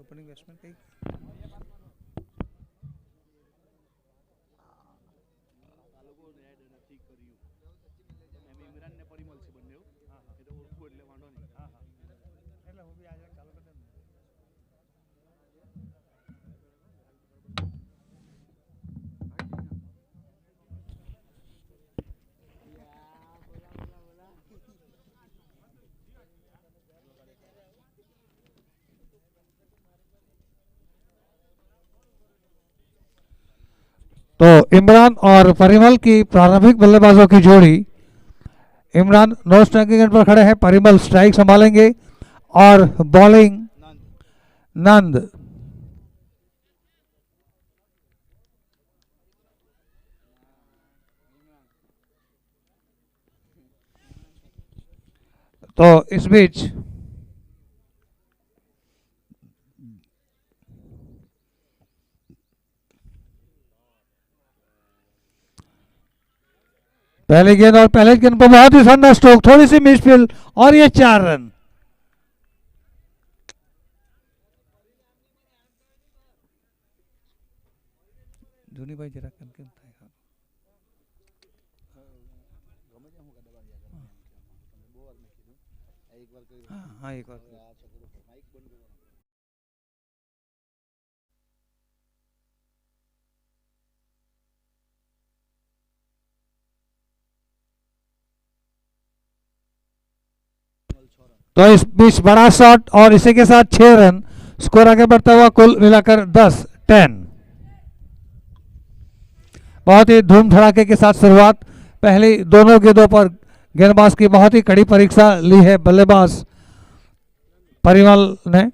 Opening batsman કઈ એટલે હું બી આજે ચાલુ કરી દઉં ને. तो इमरान और परिमल की प्रारंभिक बल्लेबाजों की जोड़ी. इमरान नो स्ट्राइकिंग एंड पर खड़े हैं, परिमल स्ट्राइक संभालेंगे और बॉलिंग नंद. तो इस बीच पहले गेंद और पहले गेंद पर बहुत ही शानदार स्ट्रोक, थोड़ी सी मिसफील्ड और ये 4 रन. धोनी भाई जरा कनकन था. हाँ एक बार तो इस बीच बड़ा शॉट और इसी के साथ 6 रन. स्कोर आगे बढ़ता हुआ कुल मिलाकर 10-10. बहुत ही धूम धड़ाके के साथ शुरुआत. पहली दोनों गेंदों पर गेंदबाज की बहुत ही कड़ी परीक्षा ली है बल्लेबाज परिमल ने.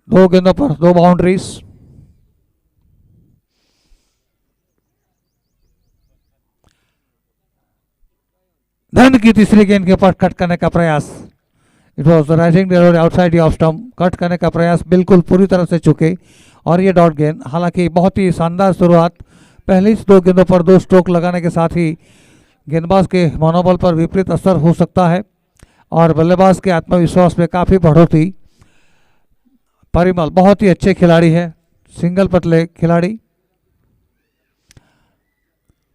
दो गेंदों पर 2 बाउंड्रीज. धन की तीसरी गेंद के ऊपर कट करने का प्रयास. It was rising outside off stump. Cut करने का प्रयास बिल्कुल पूरी तरह से चुके और ये डॉट गेंद. हालांकि बहुत ही शानदार शुरुआत. पहली 2 गेंदों पर 2 स्ट्रोक लगाने के साथ ही गेंदबाज के मनोबल पर विपरीत असर हो सकता है और बल्लेबाज के आत्मविश्वास में काफ़ी बढ़ोतरी. परिमल बहुत ही अच्छे खिलाड़ी है, सिंगल पतले खिलाड़ी.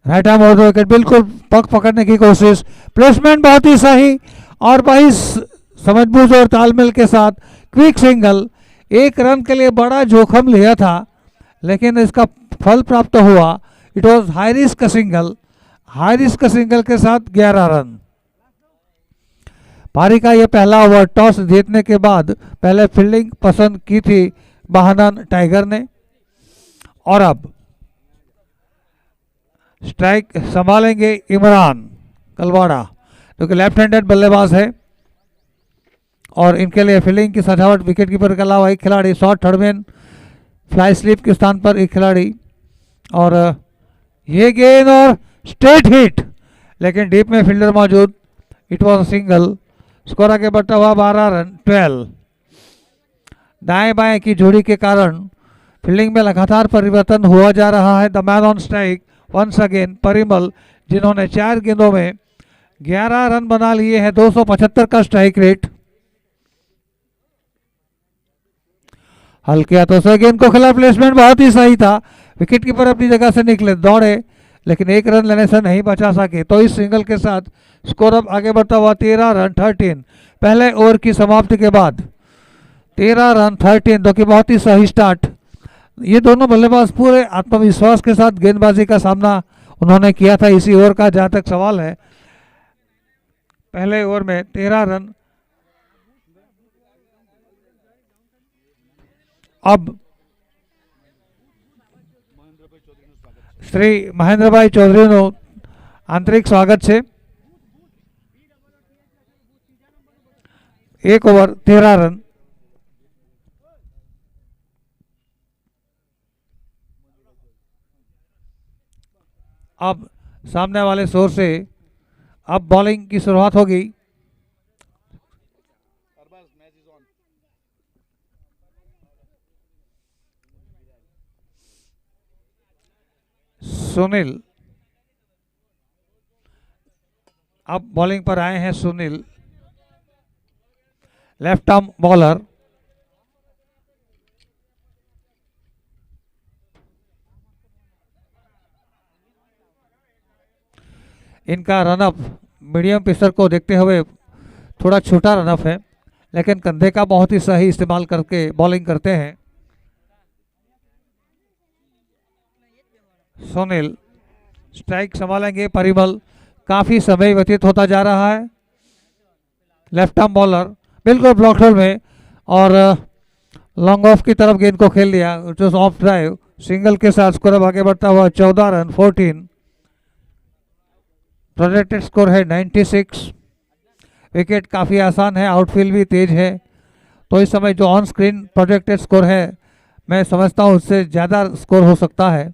Right arm over the wicket, बिल्कुल पक पकड़ने की कोशिश. प्लेसमेंट बहुत ही सही और वही समझबूझ और तालमेल के साथ क्विक सिंगल. 1 रन के लिए बड़ा जोखिम लिया था लेकिन इसका फल प्राप्त हुआ. It was high risk single. High risk single के साथ 11 रन. पारी का यह पहला ओवर टॉस जीतने के बाद पहले फील्डिंग पसंद की थी बहानन टाइगर ने और अब स्ट्राइक संभालेंगे इमरान कलवाड़ा जो कि लेफ्ट हैंडेड बल्लेबाज है और इनके लिए फील्डिंग की सजावट विकेट कीपर के अलावा एक खिलाड़ी, शॉर्ट थर्डमैन, फ्लाई स्लिप के स्थान पर एक खिलाड़ी. और ये गेंद और स्ट्रेट हिट लेकिन डीप में फील्डर मौजूद. It was single. स्कोर आगे बढ़ता हुआ 12 रन 12. दाएं बाएं की जोड़ी के कारण फील्डिंग में लगातार परिवर्तन हुआ जा रहा है. The man on strike once again Parimal, जिन्होंने 4 गेंदों में 11 रन बना लिए हैं. 275 का स्ट्राइक रेट. हल्के हाथों से गेंद को खिला. प्लेसमेंट बहुत ही सही था. विकेट कीपर अपनी जगह से निकले, दौड़े लेकिन 1 रन लेने से नहीं बचा सके. तो इस सिंगल के साथ स्कोर अब आगे बढ़ता हुआ 13 रन 13. पहले ओवर की समाप्ति के बाद 13 रन 13 जो कि बहुत ही सही स्टार्ट. ये दोनों बल्लेबाज पूरे आत्मविश्वास के साथ गेंदबाजी का सामना उन्होंने किया था इसी ओवर का. जहां तक सवाल है, पहले ओवर में 13 रन. अब श्री મહેન્દ્રભાઈ ચૌધરીનું આંતરિક સ્વાગત છે. 1 ओवर 13 रन. अब सामने वाले शोर से अब बॉलिंग की शुरुआत होगी. सुनील, अब बॉलिंग पर आए हैं सुनील, लेफ्ट आर्म बॉलर। इनका रनअप मीडियम पेसर को देखते हुए थोड़ा छोटा रनअप है, लेकिन कंधे का बहुत ही सही इस्तेमाल करके बॉलिंग करते हैं। सुनील स्ट्राइक संभालेंगे परिमल, काफी समय व्यतीत होता जा रहा है। लेफ्ट आर्म बॉलर बिल्कुल ब्लॉक होल में और लॉन्ग ऑफ की तरफ गेंद को खेल लिया, ऑफ ड्राइव सिंगल के साथ स्कोर आगे बढ़ता हुआ 14 रन 14। प्रोजेक्टेड स्कोर है 96। विकेट काफ़ी आसान है, आउटफील्ड भी तेज है, तो इस समय जो ऑन स्क्रीन प्रोजेक्टेड स्कोर है मैं समझता हूँ उससे ज़्यादा स्कोर हो सकता है।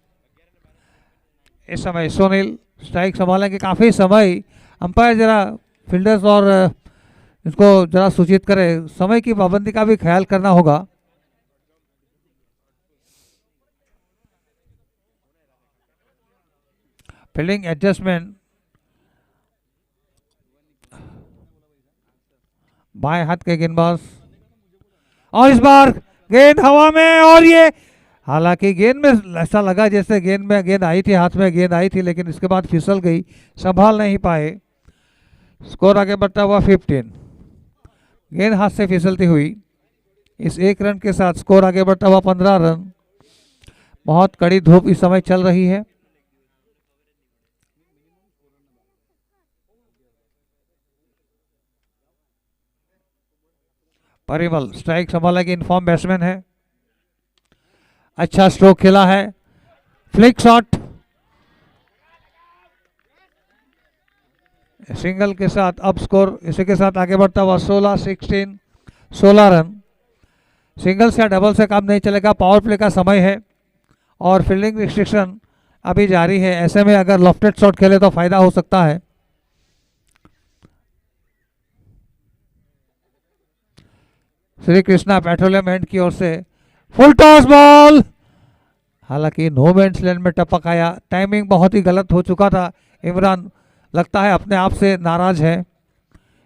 इस समय सुनील स्ट्राइक संभालेंगे काफ़ी समय। अंपायर जरा फील्डर्स और इसको जरा सूचित करें, समय की पाबंदी का भी ख्याल करना होगा। फील्डिंग एडजस्टमेंट, बाएं हाथ के गेंदबाज, और इस बार गेंद हवा में, और ये हालांकि गेंद में ऐसा लगा जैसे गेंद आई थी, हाथ में गेंद आई थी, लेकिन इसके बाद फिसल गई, संभाल नहीं पाए। स्कोर आगे बढ़ता हुआ 15। गेंद हाथ से फिसलती हुई इस एक रन के साथ स्कोर आगे बढ़ता हुआ 15 रन। बहुत कड़ी धूप इस समय चल रही है। परिमल स्ट्राइक संभाला कि इनफॉर्म बैट्समैन है, अच्छा स्ट्रोक खेला है, फ्लिक शॉट, सिंगल के साथ अब स्कोर इसी के साथ आगे बढ़ता हुआ 16 रन। सिंगल से डबल से काम नहीं चलेगा, पावर प्ले का समय है और फील्डिंग रिस्ट्रिक्शन अभी जारी है। ऐसे में अगर लॉफ्टेड शॉट खेले तो फायदा हो सकता है। श्री कृष्णा पेट्रोलियम एंड की ओर से फुल टॉस बॉल, हालांकि नो मैंस लैंड में टपक आया, टाइमिंग बहुत ही गलत हो चुका था। इमरान लगता है अपने आप से नाराज है,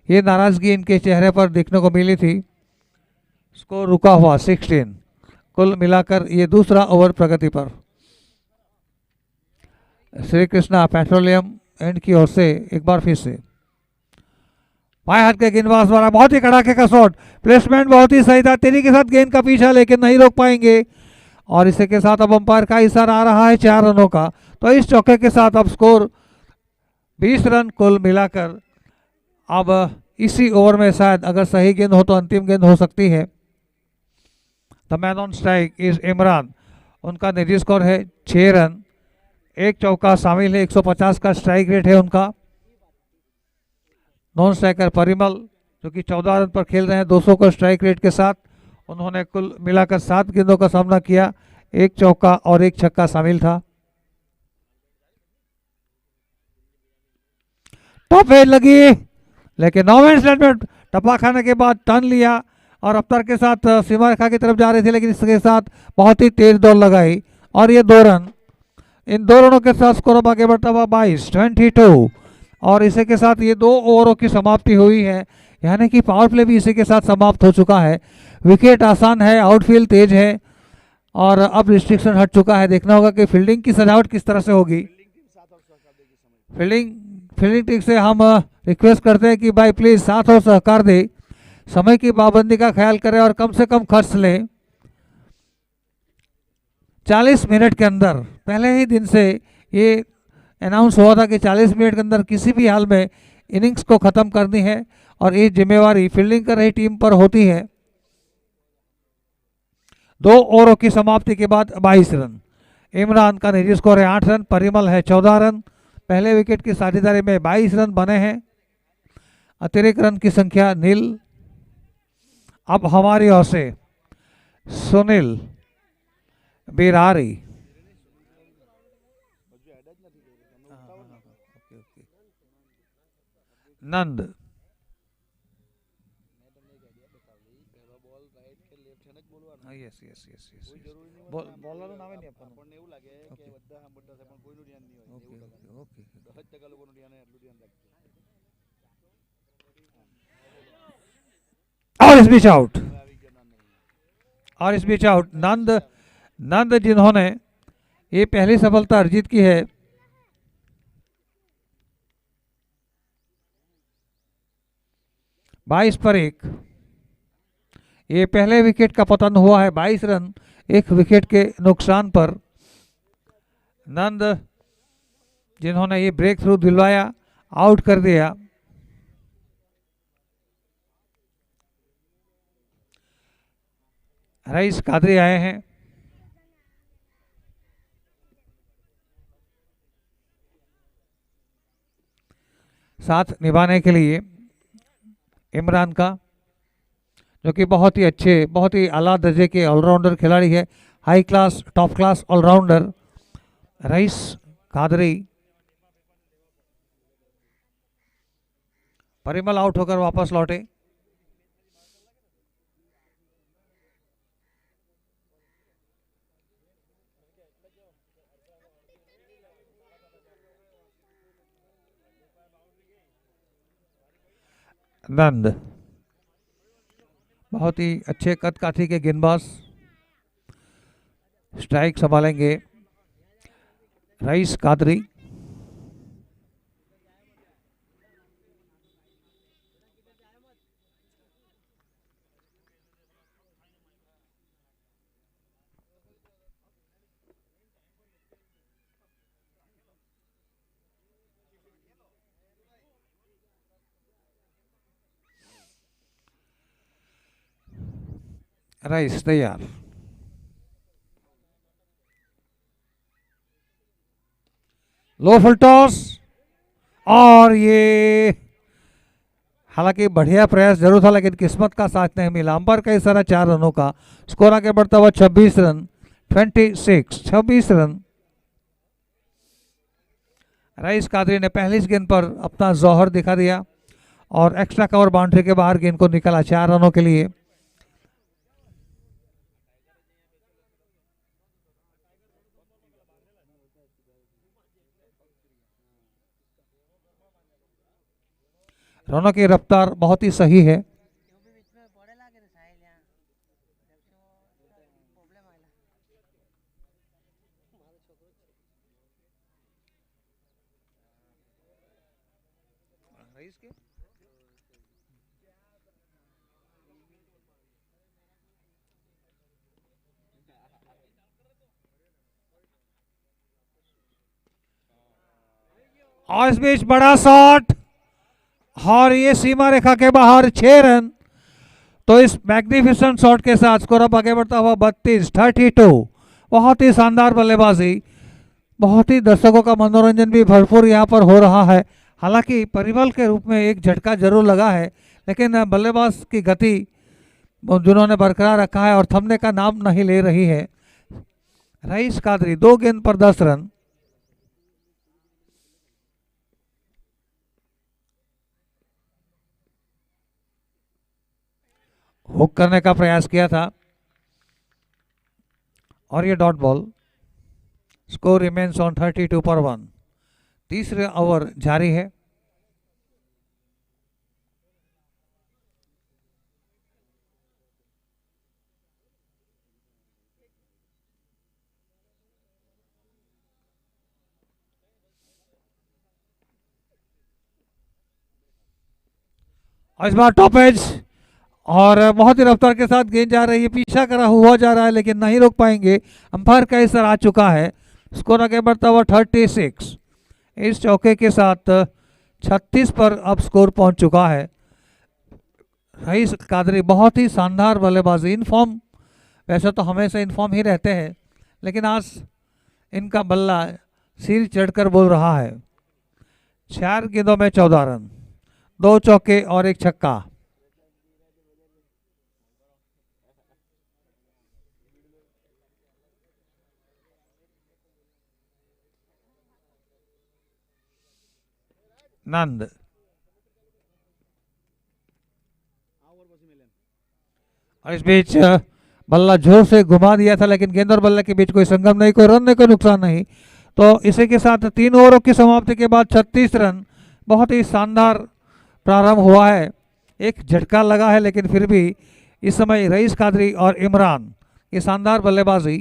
ये नाराजगी इनके चेहरे पर देखने को मिली थी। स्कोर रुका हुआ 16। कुल मिलाकर ये दूसरा ओवर प्रगति पर। श्री कृष्णा पेट्रोलियम एंड की ओर से एक बार फिर से बाएं हाथ के गेंदबाज द्वारा बहुत ही कड़ाके का शॉट, प्लेसमेंट बहुत ही सही था, तेजी के साथ गेंद का पीछा लेकिन नहीं रोक पाएंगे, और इसी के साथ अब अंपायर का इशारा आ रहा है 4 रनों का। तो इस चौके के साथ अब स्कोर 20 रन कुल मिलाकर। अब इसी ओवर में शायद अगर सही गेंद हो तो अंतिम गेंद हो सकती है। The man on strike is Imran, उनका निजी स्कोर है 6 रन, एक चौका शामिल है, 150 का स्ट्राइक रेट है उनका। नॉन स्ट्राइकर परिमल जो कि 14 रन पर खेल रहे हैं 200 का स्ट्राइक रेट के साथ, उन्होंने कुल मिलाकर 7 गेंदों का सामना किया, एक चौका और एक छक्का शामिल था। टॉप एज लगी, लेकिन नो मैंस लैंड में टप्पा खाने के बाद टर्न लिया और अफ्तर के साथ सीमा रेखा की तरफ जा रहे थे, लेकिन इसके साथ बहुत ही तेज दौड़ लगाई और ये 2 रन, इन 2 रनों के साथ स्कोर अब आगे बढ़ता हुआ 22 और इसी के साथ ये 2 ओवरों की समाप्ति हुई है, यानी कि पावर प्ले भी इसी के साथ समाप्त हो चुका है। विकेट आसान है, आउटफील्ड तेज है और अब रिस्ट्रिक्शन हट चुका है। देखना होगा कि फील्डिंग की सजावट किस तरह से होगी। फील्डिंग टीम से हम रिक्वेस्ट करते हैं कि भाई प्लीज साथ और सहकार दे, समय की पाबंदी का ख्याल करें और कम से कम खर्च लें। 40 मिनट के अंदर, पहले ही दिन से ये अनाउंस हुआ था कि 40 मिनट के अंदर किसी भी हाल में इनिंग्स को खत्म करनी है और ये जिम्मेवारी फील्डिंग कर रही टीम पर होती है। 2 ओवरों की समाप्ति के बाद 22 रन। इमरान का निजी स्कोर है 8 रन, परिमल है 14 रन। पहले विकेट की साझेदारी में 22 रन बने हैं, अतिरिक्त रन की संख्या नील। अब हमारी ओर से सुनील बिरारी, नंद, યસ યસ યસ યસ બોલરનું નામે નહીં આપવાનું. આપણને એવું લાગે કે બધા સાંભળતા છે પણ કોઈનું ધ્યાન નહીં હોય ઓકે એવું ઓકે લાગે. ઓકે 10% લોકોનું ધ્યાન હોય એટલું ધ્યાન રાખજો. और इस बीच आउट. હવે આવી ગયો ના નહીં. और इस बीच आउट. नंद नंद जिन्होंने ये पहली सफलता अर्जित की है, बाईस पर एक. ये पहले विकेट का पतन हुआ है. 22 रन एक विकेट के नुकसान पर नंद जिन्होंने ये ब्रेक थ्रू दिलवाया, आउट कर दिया. रईस कादरी आए हैं. साथ निभाने के लिए इमरान का, जो कि बहुत ही अच्छे, बहुत ही आला दर्जे के ऑलराउंडर खिलाड़ी है. High class, top class allrounder Raees Qadri. Parimal out होकर वापस लौटे. नंद बहुत ही अच्छे कद काठी के गेंदबाज. स्ट्राइक संभालेंगे रईस कादरी. रईस तैयार. लो फुल टॉस. और ये हालांकि बढ़िया प्रयास जरूर था, लेकिन किस्मत का साथ नहीं मिला. अंपायर का इशारा 4 रनों का. स्कोर आगे बढ़ता हुआ 26 रन. 26 रन. रईस कादरी ने पहली गेंद पर अपना जौहर दिखा दिया और एक्स्ट्रा कवर बाउंड्री के बाहर गेंद को निकाला 4 रनों के लिए. रनों की रफ्तार बहुत ही सही है. और इस बीच बड़ा शॉट और ये सीमा रेखा के बाहर 6 रन. तो इस मैग्निफिसेंट शॉट के साथ स्कोर अप आगे बढ़ता हुआ 32. बहुत ही शानदार बल्लेबाजी. बहुत ही दर्शकों का मनोरंजन भी भरपूर यहाँ पर हो रहा है. हालांकि परिमल के रूप में एक झटका जरूर लगा है, लेकिन बल्लेबाज की गति जिन्होंने बरकरार रखा है और थमने का नाम नहीं ले रही है. रईस कादरी 2 गेंद पर 10 रन. हुक करने का प्रयास किया था और ये dot ball. Score remains on 32 पर 1. तीसरे ओवर जारी है. इस बार टॉप एज और बहुत ही रफ्तार के साथ गेंद जा रही है. पीछा करा हुआ जा रहा है लेकिन नहीं रोक पाएंगे. अंपायर का इशारा आ चुका है. स्कोर आगे बढ़ता हुआ 36. इस चौके के साथ 36 पर अब स्कोर पहुंच चुका है. रईस कादरी बहुत ही शानदार बल्लेबाजी. इन फॉर्म, वैसे तो हमेशा इन फॉर्म ही रहते हैं, लेकिन आज इनका बल्ला सिर चढ़कर बोल रहा है. 4 गेंदों में 14 रन, 2 चौके और 1 छक्का. नंद और इस बीच बल्ला जोर से घुमा दिया था, लेकिन गेंद और बल्ले के बीच कोई संगम नहीं, कोई रन नहीं, कोई नुकसान नहीं। तो इसी के साथ 3 ओवरों की समाप्ति के बाद 36 रन, बहुत ही शानदार प्रारंभ हुआ है। एक झटका लगा है, लेकिन फिर भी इस समय रईस कादरी और इमरान की शानदार बल्लेबाजी,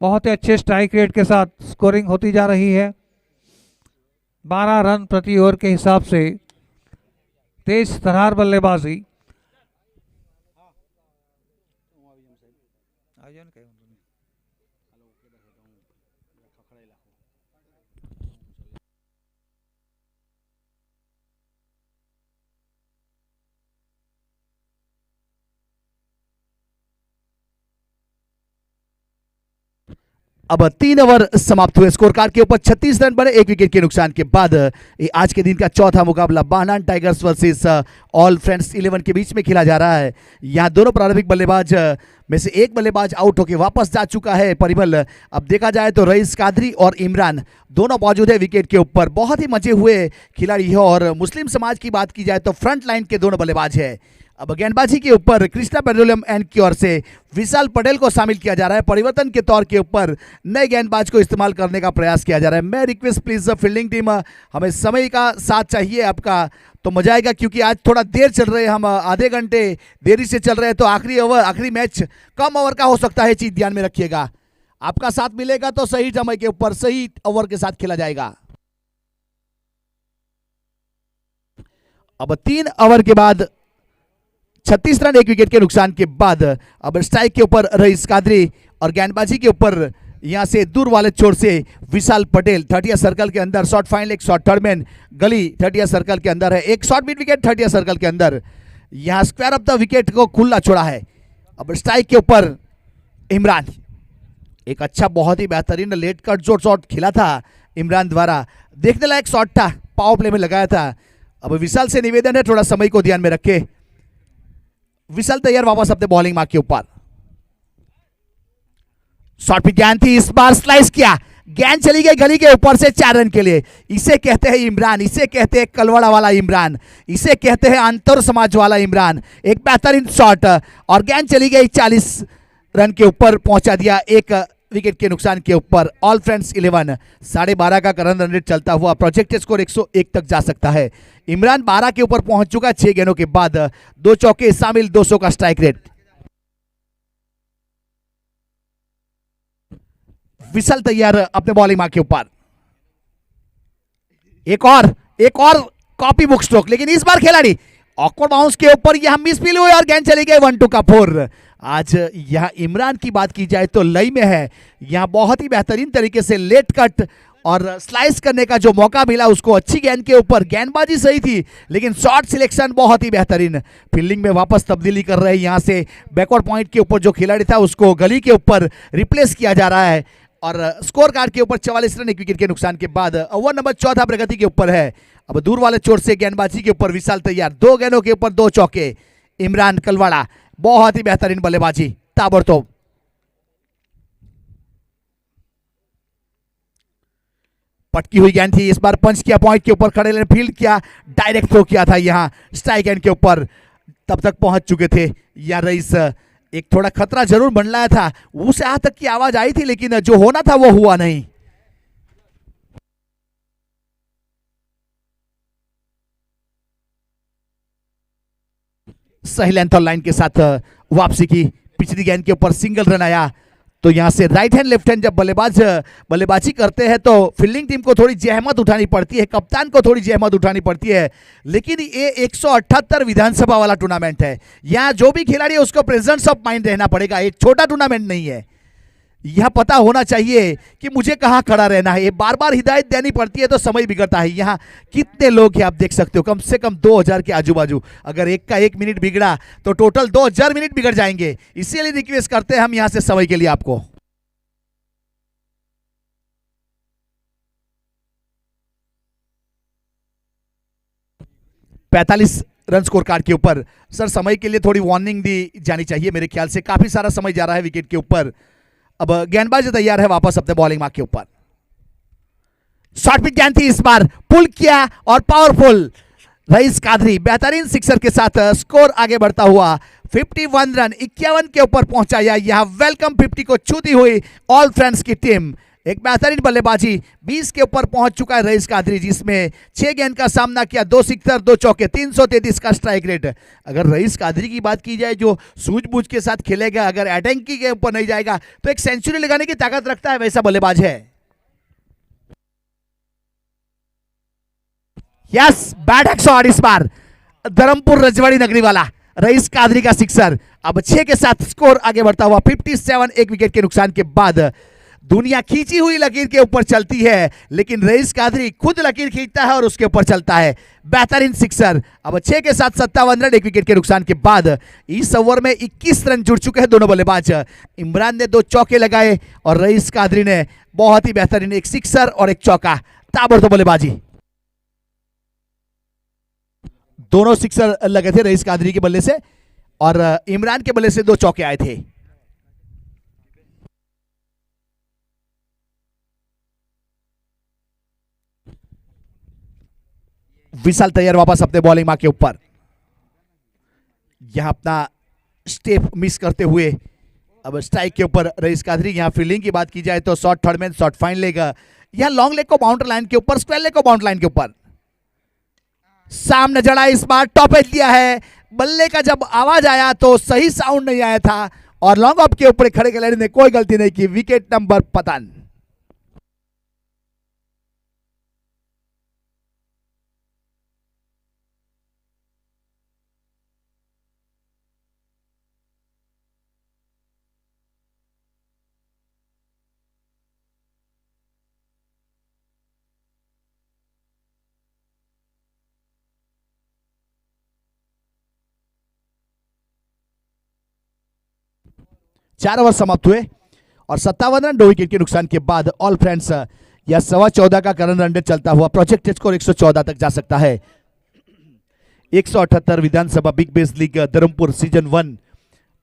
बहुत ही अच्छे स्ट्राइक रेट के साथ स्कोरिंग होती जा रही है। 12 रन प्रति ओवर के हिसाब से तेज तर्रार बल्लेबाजी। अब 3 ओवर समाप्त हुए, स्कोर कार्ड के ऊपर 36 रन बने 1 विकेट के नुकसान के बाद। ये आज के दिन का चौथा मुकाबला बाहनान टाइगर्स वर्सेस ऑल फ्रेंड्स 11 के बीच में खेला जा रहा है। यहाँ दोनों प्रारंभिक बल्लेबाज में से एक बल्लेबाज आउट होकर वापस जा चुका है परिमल। अब देखा जाए तो रईस कादरी और इमरान दोनों मौजूद है विकेट के ऊपर। बहुत ही मजे हुए खिलाड़ी है। और मुस्लिम समाज की बात की जाए तो फ्रंट लाइन के दोनों बल्लेबाज है। अब गेंदबाजी के ऊपर कृष्णा पेट्रोलियम एंड की ओर से विशाल पटेल को शामिल किया जा रहा है। परिवर्तन के तौर के ऊपर नए गेंदबाज को इस्तेमाल करने का प्रयास किया जा रहा है। मैं रिक्वेस्ट प्लीज फील्डिंग टीम, हमें समय का साथ चाहिए आपका, तो मजा आएगा, क्योंकि आज थोड़ा देर चल रहे हैं हम, आधे घंटे देरी से चल रहे हैं, तो आखिरी ओवर, आखिरी मैच कम ओवर का हो सकता है, चीज ध्यान में रखिएगा। आपका साथ मिलेगा तो सही समय के ऊपर सही ओवर के साथ खेला जाएगा। अब 3 ओवर के बाद 36 रन 1 विकेट के नुकसान के बाद अब स्ट्राइक के ऊपर रईस कादरी और गेंदबाजी के ऊपर यहां से दूर वाले छोर से विशाल पटेल 30 सर्कल के अंदर, शॉट फाइनल, एक शॉट थर्ड मैन, गली 30 सर्कल के अंदर है, एक शॉट मिड विकेट 30 सर्कल के अंदर। यहां स्क्वायर ऑफ द विकेट को खुला छोड़ा है। अब स्ट्राइक के ऊपर इमरान, एक अच्छा बहुत ही बेहतरीन लेट कट जो शॉट खेला था इमरान द्वारा, देखने लायक शॉट था, पावर प्ले में लगाया था। अब विशाल से निवेदन है थोड़ा समय को ध्यान में रखे। विशाल तैयार वापस अपने बॉलिंग मार्क के ऊपर। शॉट पे गेंद थी, इस बार स्लाइस किया, गेंद चली गई गली के ऊपर से 4 रन के लिए। इसे कहते हैं इमरान, इसे कहते हैं कलवाड़ा वाला इमरान, इसे कहते हैं अंतर समाज वाला इमरान। एक बेहतरीन शॉट और गेंद चली गई 40 रन के ऊपर, पहुंचा दिया 1 विकेट के नुकसान के ऊपर। ऑल फ्रेंड्स 11 12.5 का करंट रन रेट चलता हुआ प्रोजेक्टेड स्कोर 101 तक जा सकता है। इमरान 12 के ऊपर पहुंच चुका 6 गेंदों के बाद, 2 चौके शामिल, 200 का स्ट्राइक रेट। विशाल तैयार अपने बॉलिंग मार्क के ऊपर। एक और कॉपी बुक स्ट्रोक, लेकिन इस बार खिलाड़ी ऑकवर्ड बाउंस के ऊपर यहां मिसफील हुए और गेंद चली गई 1-2 का 4। आज यहां इमरान की बात की जाए तो लय में है। यहां बहुत ही बेहतरीन तरीके से लेट कट और स्लाइस करने का जो मौका मिला उसको, अच्छी गेंद के ऊपर, गेंदबाजी सही थी लेकिन शॉट सिलेक्शन बहुत ही बेहतरीन। फील्डिंग में वापस तब्दीली कर रहे हैं, यहां से बैकवर्ड पॉइंट के ऊपर जो खिलाड़ी था उसको गली के ऊपर रिप्लेस किया जा रहा है। और स्कोर कार्ड के ऊपर 44 रन 1 विकेट के नुकसान के बाद ओवर नंबर 14 प्रगति के ऊपर है। अब दूर वाले चोट से गेंदबाजी के ऊपर विशाल तैयार, 2 गेंदों के ऊपर 2 चौके। इमरान कलवाड़ा, बहुत ही बेहतरीन बल्लेबाजी, ताबड़तोड़। पटकी हुई गेंद थी, इस बार पंच किया, पॉइंट के ऊपर खड़े फील्ड किया, डायरेक्ट थ्रो किया था यहां स्ट्राइक एंड के ऊपर, तब तक पहुंच चुके थे। या रईस एक थोड़ा खतरा जरूर मंडलाया था, उस यहां तक की आवाज आई थी लेकिन जो होना था वो हुआ नहीं। सही लेंथ और लाइन के साथ वापसी की, पिछली गेंद के ऊपर सिंगल रन आया। तो यहां से राइट हैंड लेफ्ट हैंड जब बल्लेबाजी करते हैं तो फील्डिंग टीम को थोड़ी जहमत उठानी पड़ती है, कप्तान को थोड़ी जहमत उठानी पड़ती है। लेकिन ये 178 विधानसभा वाला टूर्नामेंट है, यहाँ जो भी खिलाड़ी है उसको प्रेजेंस ऑफ माइंड रहना पड़ेगा। एक छोटा टूर्नामेंट नहीं है, यह पता होना चाहिए कि मुझे कहां खड़ा रहना है। ये बार बार हिदायत देनी पड़ती है तो समय बिगड़ता है। यहाँ कितने लोग हैं आप देख सकते हो, कम से कम 2000 के आजू बाजू। अगर एक का 1 मिनट बिगड़ा तो टोटल 2000 मिनट बिगड़ जाएंगे। इसीलिए रिक्वेस्ट करते हैं हम यहां से समय के लिए आपको। पैंतालीस रन स्कोर कार्ड के ऊपर। सर समय के लिए थोड़ी वार्निंग दी जानी चाहिए, मेरे ख्याल से काफी सारा समय जा रहा है विकेट के ऊपर। अब गेंदबाज तैयार है वापस अपने बॉलिंग मार्क के ऊपर। शॉर्ट पिच गेंद थी, इस बार पुल किया और पावरफुल रईस कादरी बेहतरीन सिक्सर के साथ स्कोर आगे बढ़ता हुआ 51 रन 51 के ऊपर पहुंचा। यह वेलकम 50 को छूती हुई ऑल फ्रेंड्स की टीम एक बेहतरीन बल्लेबाजी 20 के ऊपर पहुंच चुका है रईस कादरी, जिसमें 6 गेंद का सामना किया, 2 सिक्सर 2 चौके, 333 का स्ट्राइक रेट। अगर रईस कादरी की बात की जाए जो सूझबूझ के साथ खेलेगा, अगर अटैकिंग के ऊपर नहीं जाएगा तो एक सेंचुरी लगाने की ताकत रखता है, वैसा बल्लेबाज है। यस, बैट शॉट इस बार धर्मपुर रजवाड़ी नगरी वाला रईस कादरी का सिक्सर। अब 6 के साथ स्कोर आगे बढ़ता हुआ 57 एक विकेट के नुकसान के बाद। दुनिया खींची हुई लकीर के ऊपर चलती है, लेकिन रईस कादरी खुद लकीर खींचता है और उसके ऊपर चलता है। बेहतरीन सिक्सर। अब 6 के साथ 57 रन एक विकेट के नुकसान के बाद। इस ओवर में 21 रन जुड़ चुके हैं दोनों बल्लेबाज। इमरान ने 2 चौके लगाए और रईस कादरी ने बहुत ही बेहतरीन एक सिक्सर और एक चौका, ताबड़तोड़ बल्लेबाजी। दोनों सिक्सर लगे थे रईस कादरी के बल्ले से और इमरान के बल्ले से 2 चौके आए थे। विशाल तैयार वापस अपने बॉलिंग मार्क के ऊपर। यहां अपना स्टेप मिस करते हुए अब स्ट्राइक के ऊपर रईस कादरी। यहां फील्डिंग की बात की जाए तो short third man, short fine leg, यहां लॉन्ग लेग को बाउंड्री लाइन के ऊपर, स्क्वायर लेग को बाउंड्री लाइन के ऊपर। सामने जड़ा इस बार टॉप एज दिया है। बल्ले का जब आवाज आया तो सही साउंड नहीं आया था और लॉन्ग ऑफ के ऊपर खड़े खिलाड़ी ने कोई गलती नहीं की। विकेट नंबर पतन। चार ओवर समाप्त हुए और 57 रन 2 विकेट के नुकसान के बाद ऑल फ्रेंड्स यह 14.25 का करंट रन रेट चलता हुआ प्रोजेक्टेड स्कोर 114 तक जा सकता है। 178 विधानसभा big bash league Dharampur season 1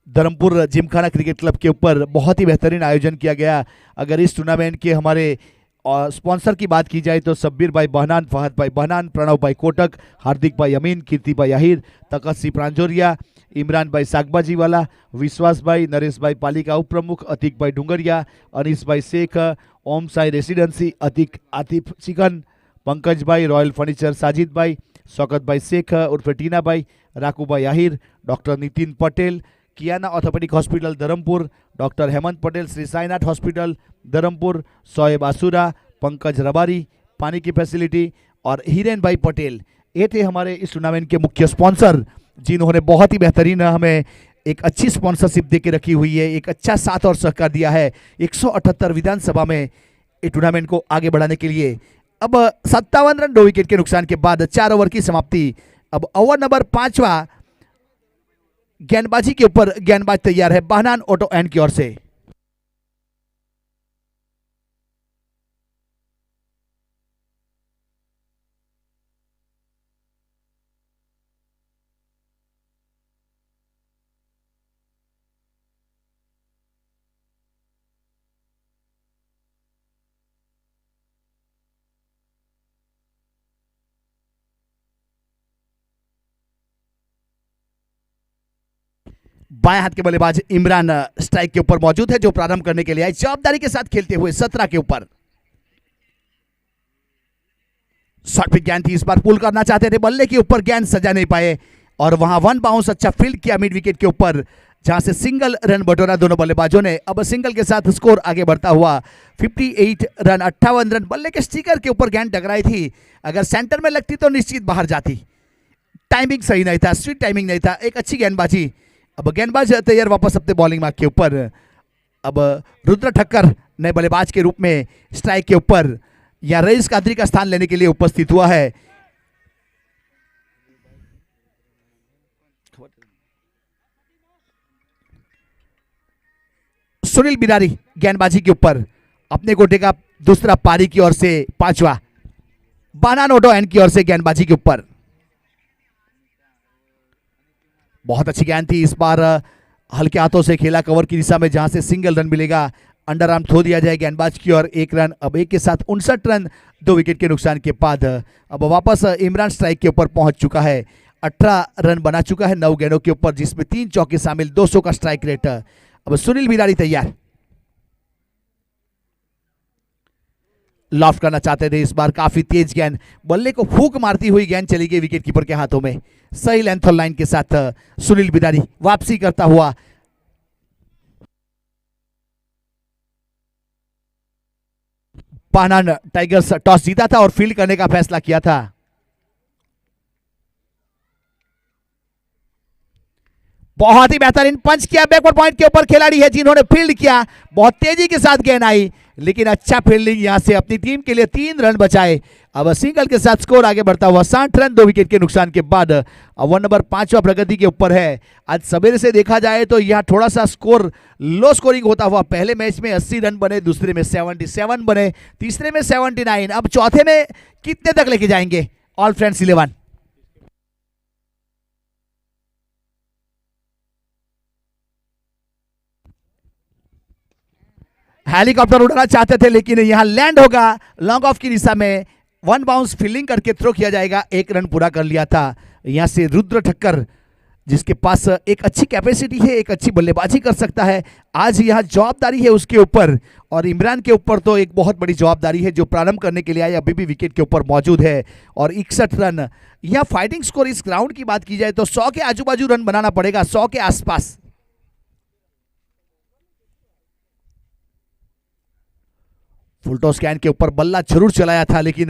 Dharampur gymkhana cricket club के ऊपर बहुत ही बेहतरीन आयोजन किया गया। अगर इस टूर्नामेंट के हमारे स्पॉन्सर की बात की जाए तो सब्बीर भाई बहनान, फहद भाई बहनान, प्रणव भाई कोटक, हार्दिक भाई अमीन, कीर्ति भाई आहिर, तकसी प्रांजोरिया, इमरान भाई सागबाजी वाला, विश्वास भाई, नरेश भाई पालिका उप प्रमुख, अतीक भाई डूंगरिया, अनीस भाई शेख, ओम साई रेसिडेंसी, अतीक आतिफ चिकन, पंकज भाई रॉयल फर्नीचर, साजिद भाई, शौकत भाई शेख उर्फ टीना भाई, राकू भाई Ahir, doctor Nitin Patel, Kiana orthopaedic hospital Dharampur, doctor Hemant Patel Shri Sainath hospital Dharampur, Shoaib asura, Pankaj Rabari, पानी की फैसिलिटी और हिरेन भाई पटेल, ये थे हमारे इस टूर्नामेंट के मुख्य स्पॉन्सर, जिन्होंने बहुत ही बेहतरीन हमें एक अच्छी स्पॉन्सरशिप दे के रखी हुई है, एक अच्छा साथ और सहकार दिया है 178 विधानसभा में इस टूर्नामेंट को आगे बढ़ाने के लिए। अब 57 रन 2 विकेट के नुकसान के बाद 4 ओवर की समाप्ति। अब ओवर नंबर 5वां गेंदबाजी के ऊपर गेंदबाज तैयार है बहनान ऑटो एंड की ओर से। बाएं हाथ के बल्लेबाज इमरान स्ट्राइक के ऊपर मौजूद है, जो प्रारंभ करने के लिए आए जवाबदारी के साथ खेलते हुए 17 के ऊपर। शॉर्ट पिच गेंद थी, इस बार पुल करना चाहते थे, बल्ले के ऊपर गेंद सजा नहीं पाए और वहां 1 बाउंस अच्छा फील्ड किया मिड विकेट के ऊपर, जहां से सिंगल रन बटोरा दोनों बल्लेबाजों ने। अब सिंगल के साथ स्कोर आगे बढ़ता हुआ 58 रन 58 रन। बल्ले के स्टिकर के ऊपर गेंद टकराई थी, अगर सेंटर में लगती तो निश्चित बाहर जाती। टाइमिंग सही नहीं था, स्वीट टाइमिंग नहीं था, एक अच्छी गेंदबाजी। अब गेंदबाज तैयार वापस अपने बॉलिंग मार्क के ऊपर। अब रुद्र ठक्कर नए बल्लेबाज के रूप में स्ट्राइक के ऊपर या रईस कादरी का स्थान लेने के लिए उपस्थित हुआ है। सुनील बिरारी गेंदबाजी के ऊपर अपने गोटे का दूसरा पारी की ओर से 5वां। बहनान ऑटो एंड की ओर से गेंदबाजी के ऊपर बहुत अच्छी गेंद थी, इस बार हल्के हाथों से खेला कवर की दिशा में, जहां से सिंगल रन मिलेगा। अंडर आर्म थो दिया जाए गेंदबाज की और 1 रन। अब 1 के साथ 59 रन 2 विकेट के नुकसान के बाद अब वापस इमरान स्ट्राइक के ऊपर पहुंच चुका है। 18 रन बना चुका है 9 गेंदों के ऊपर, जिसमें 3 चौके शामिल, 200 का स्ट्राइक रेट। अब सुनील बिरारी तैयार, लॉफ्ट करना चाहते थे इस बार, काफी तेज गेंद, बल्ले को फूंक मारती हुई गेंद चली गई विकेट कीपर के हाथों में। सही लेंथ और लाइन के साथ सुनील बिरारी वापसी करता हुआ पानान टाइगर्स टॉस जीता था और फील्ड करने का फैसला किया था। बहुत ही बेहतरीन पंच किया, बैकवर्ड पॉइंट के ऊपर खिलाड़ी है जिन्होंने फील्ड किया, बहुत तेजी के साथ गेंद आई, लेकिन अच्छा फील्डिंग यहां से अपनी टीम के लिए 3 रन बचाए। अब सिंगल के साथ स्कोर आगे बढ़ता हुआ 60 रन 2 विकेट के नुकसान के बाद। अब 1 नंबर 5वां प्रगति के ऊपर है। आज सवेरे से देखा जाए तो यहां थोड़ा सा स्कोर लो स्कोरिंग होता हुआ, पहले मैच में 80 रन बने, दूसरे में 77 बने, तीसरे में 79, अब चौथे में कितने तक लेके जाएंगे ऑल फ्रेंड्स 11? हेलीकॉप्टर उड़ाना चाहते थे लेकिन यहां लैंड होगा लॉन्ग ऑफ की दिशा में, 1 बाउंस फील्डिंग करके थ्रो किया जाएगा। 1 रन पूरा कर लिया था यहां से रुद्र ठक्कर, जिसके पास एक अच्छी कैपेसिटी है, एक अच्छी बल्लेबाजी कर सकता है। आज यहां जवाबदारी है उसके ऊपर, और इमरान के ऊपर तो एक बहुत बड़ी जवाबदारी है जो प्रारंभ करने के लिए आए, अभी भी विकेट के ऊपर मौजूद है। और 61 रन यहां फाइटिंग स्कोर इस ग्राउंड की बात की जाए तो 100 के आजू बाजू रन बनाना पड़ेगा, 100 के आसपास। फुल टॉस कैन के ऊपर बल्ला जरूर चलाया था, लेकिन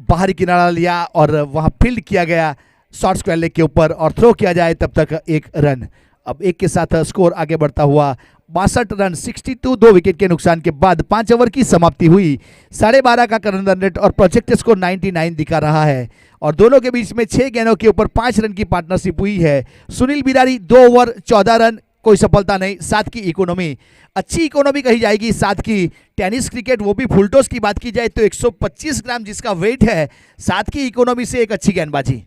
बाहरी किनारा लिया और वहां फील्ड किया गया शॉर्ट स्क्वायर लेग के ऊपर, और थ्रो किया जाए तब तक 1 रन। अब 1 के साथ स्कोर आगे बढ़ता हुआ 62 रन 62 2 विकेट के नुकसान के बाद 5 ओवर की समाप्ति हुई। 12.5 का करंट रन रेट और प्रोजेक्टेड स्कोर 99 दिखा रहा है, और दोनों के बीच में 6 गेंदों के ऊपर 5 रन की पार्टनरशिप हुई है। सुनील बिरारी 2 ओवर 14 रन, कोई सफलता नहीं। 7 की इकोनॉमी, अच्छी इकोनॉमी कही जाएगी 7 की। टेनिस क्रिकेट, वो भी फुल टॉस की बात की जाए तो 125 ग्राम जिसका वेट है, 7 की इकोनॉमी से एक अच्छी गेंदबाजी।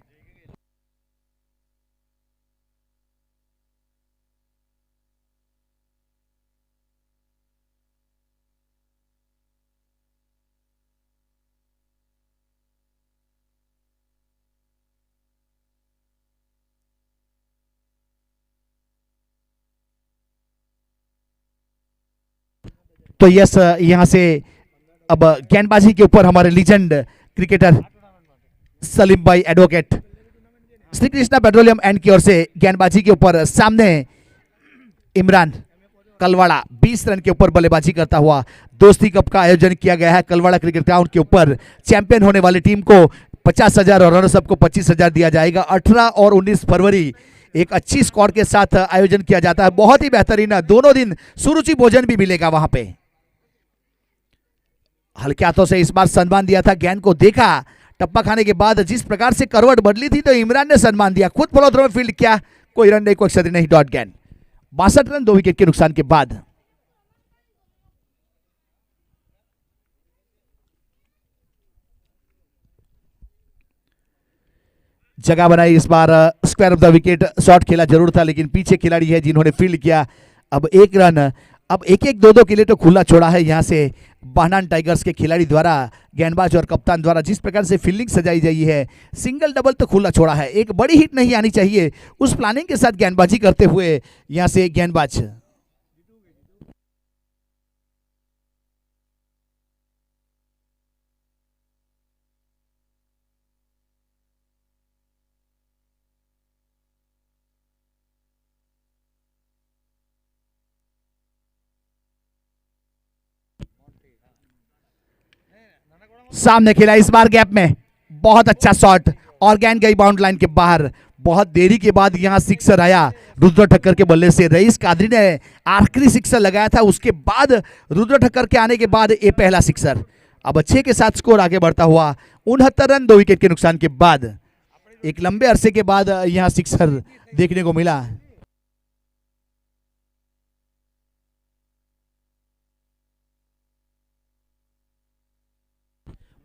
तो यस, यहां से अब गेंदबाजी के ऊपर हमारे लीजेंड क्रिकेटर सलीम भाई advocate Shri Krishna petroleum and की ओर से गेंदबाजी के ऊपर सामने इमरान कलवाड़ा 20 रन के ऊपर बल्लेबाजी करता हुआ। दोस्ती कप का आयोजन किया गया है कलवाड़ा क्रिकेट ग्राउंड के ऊपर। चैंपियन होने वाली टीम को 50,000 और रनर्स अप को 25,000 दिया जाएगा। 18 और 19 फरवरी एक अच्छी स्क्वाड के साथ आयोजन किया जाता है, बहुत ही बेहतरीन। दोनों दिन सुरुचि भोजन भी मिलेगा वहां पे। हल्के हाथों से इस बार सम्मान दिया था, गेंद को देखा, टप्पा खाने के बाद जिस प्रकार से करवट बदली थी तो इमरान ने सम्मान दिया, खुद फॉलो थ्रो में फील्ड किया, कोई रन नहीं, कोई क्षति नहीं, डॉट गेंद। 62 रन 2 विकेट के नुकसान के बाद। जगह बनाई इस बार, square of the wicket shot खेला जरूर था, लेकिन पीछे खिलाड़ी है जिन्होंने फील्ड किया। अब 1 रन, अब 1-1 2-2 के लिए तो खुला छोड़ा है यहां से बानान टाइगर्स के खिलाड़ी द्वारा, गेंदबाज और कप्तान द्वारा जिस प्रकार से फील्डिंग सजाई गई है। सिंगल डबल तो खुला छोड़ा है, एक बड़ी हिट नहीं आनी चाहिए, उस प्लानिंग के साथ गेंदबाजी करते हुए यहां से गेंदबाज। सामने खेला इस बार गैप में, बहुत अच्छा शॉट और गेंद गई बाउंड लाइन के बाहर। बहुत देरी के बाद यहां सिक्सर आया रुद्र ठक्कर के बल्ले से। रईस कादरी ने आखिरी सिक्सर लगाया था, उसके बाद रुद्र ठक्कर के आने के बाद ये पहला सिक्सर। अब 6 के साथ स्कोर आगे बढ़ता हुआ 69 रन 2 विकेट के नुकसान के बाद। एक लंबे अरसे के बाद यहां सिक्सर देखने को मिला।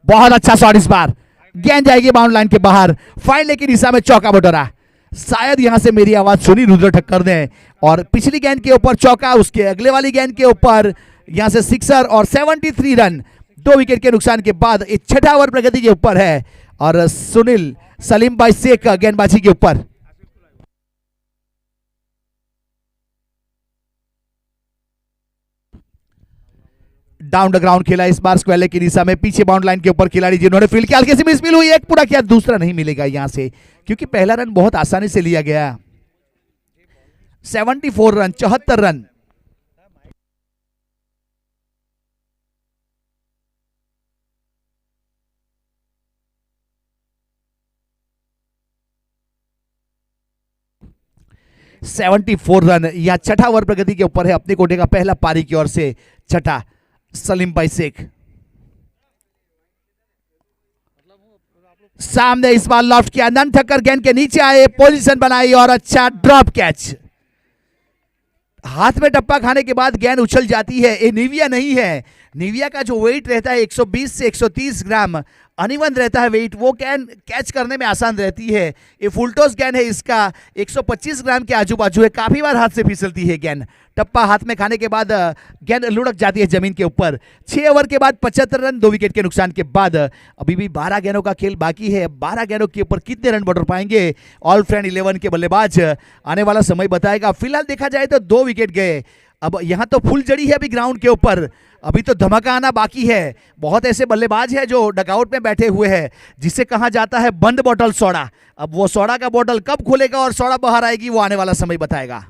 बहुत अच्छा शॉट इस बार, गेंद जाएगी बाउंड लाइन के बाहर, फाइनल की दिशा में चौका बटोरा। शायद यहां से मेरी आवाज सुनी रुद्र ठक्कर ने, और पिछली गेंद के ऊपर चौका, उसके अगले वाली गेंद के ऊपर यहां से सिक्सर और 73 रन 2 विकेट के नुकसान के बाद एक छठा ओवर प्रगति के ऊपर है और सुनील सलीम भाई शेख गेंदबाजी के ऊपर। डाउन द ग्राउंड खेला इस बार स्क्वेयर की दिशा में, पीछे बाउंड लाइन के ऊपर खिलाड़ी जिन्होंने फील्ड की हल्के से मिसफील हुई, एक पूरा किया, दूसरा नहीं मिलेगा यहां से क्योंकि पहला रन बहुत आसानी से लिया गया। 74 run 74 run. Seventy four run यह छठा ओवर प्रगति के ऊपर है अपने कोटे का पहला पारी की ओर से छठा सलीम भाई शेख। सामने इस बार लॉफ्ट किया, नन ठक्कर गेंद के नीचे आए, पोजीशन बनाई और अच्छा ड्रॉप कैच। हाथ में टप्पा खाने के बाद गेंद उछल जाती है। ये निविया नहीं है, निविया का जो वेट रहता है 120 से 130 ग्राम अनिवन रहता है वेट, वो गेंद कैच करने में आसान रहती है। ये फुलटॉस गेंद है, इसका 125 ग्राम के आजू बाजू है, काफी बार हाथ से फिसलती है गेंद। टप्पा हाथ में खाने के बाद गेंद लुढ़क जाती है जमीन के ऊपर। 6 ओवर के बाद 75 रन 2 विकेट के नुकसान के बाद अभी भी 12 गेंदों का खेल बाकी है। 12 गेंदों के ऊपर कितने रन बढ़ पाएंगे ऑल फ्रेंड 11 के बल्लेबाज, आने वाला समय बताएगा। फिलहाल देखा जाए तो 2 विकेट गए। अब यहां तो फुल जड़ी है अभी ग्राउंड के ऊपर, अभी तो धमाका आना बाकी है। बहुत ऐसे बल्लेबाज हैं जो डगआउट में बैठे हुए हैं, जिसे कहा जाता है बंद बोतल सोडा। अब वो सोडा का बोतल कब खुलेगा और सोडा बाहर आएगी, वो आने वाला समय बताएगा।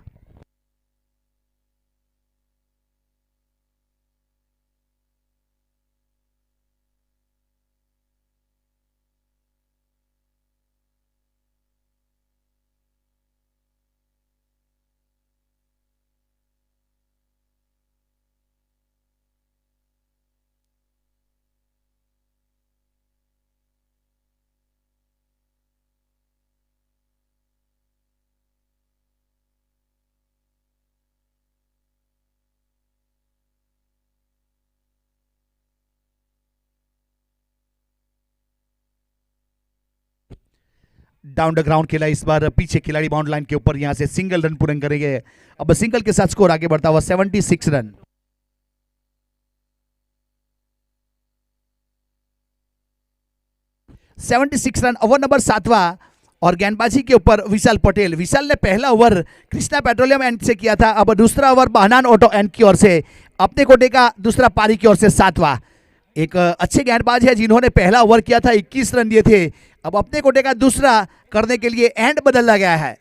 डाउन द ग्राउंड खेला इस बार, पीछे खिलाड़ी बाउंड लाइन के ऊपर, यहां से सिंगल रन पूर्ण करेंगे। अब सिंगल के साथ स्कोर आगे बढ़ता हुआ 76 रन। ओवर नंबर 7वां और गेंदबाजी के ऊपर विशाल पटेल। विशाल ने पहला ओवर कृष्णा पेट्रोलियम एंड से किया था, अब दूसरा ओवर बहनान ऑटो एंड की ओर से अपने कोटे का दूसरा पारी की ओर से 7वां। एक अच्छे गेंदबाज है जिन्होंने पहला ओवर किया था, 21 रन दिए थे। अब अपने कोटे का दूसरा करने के लिए एंड बदला गया है,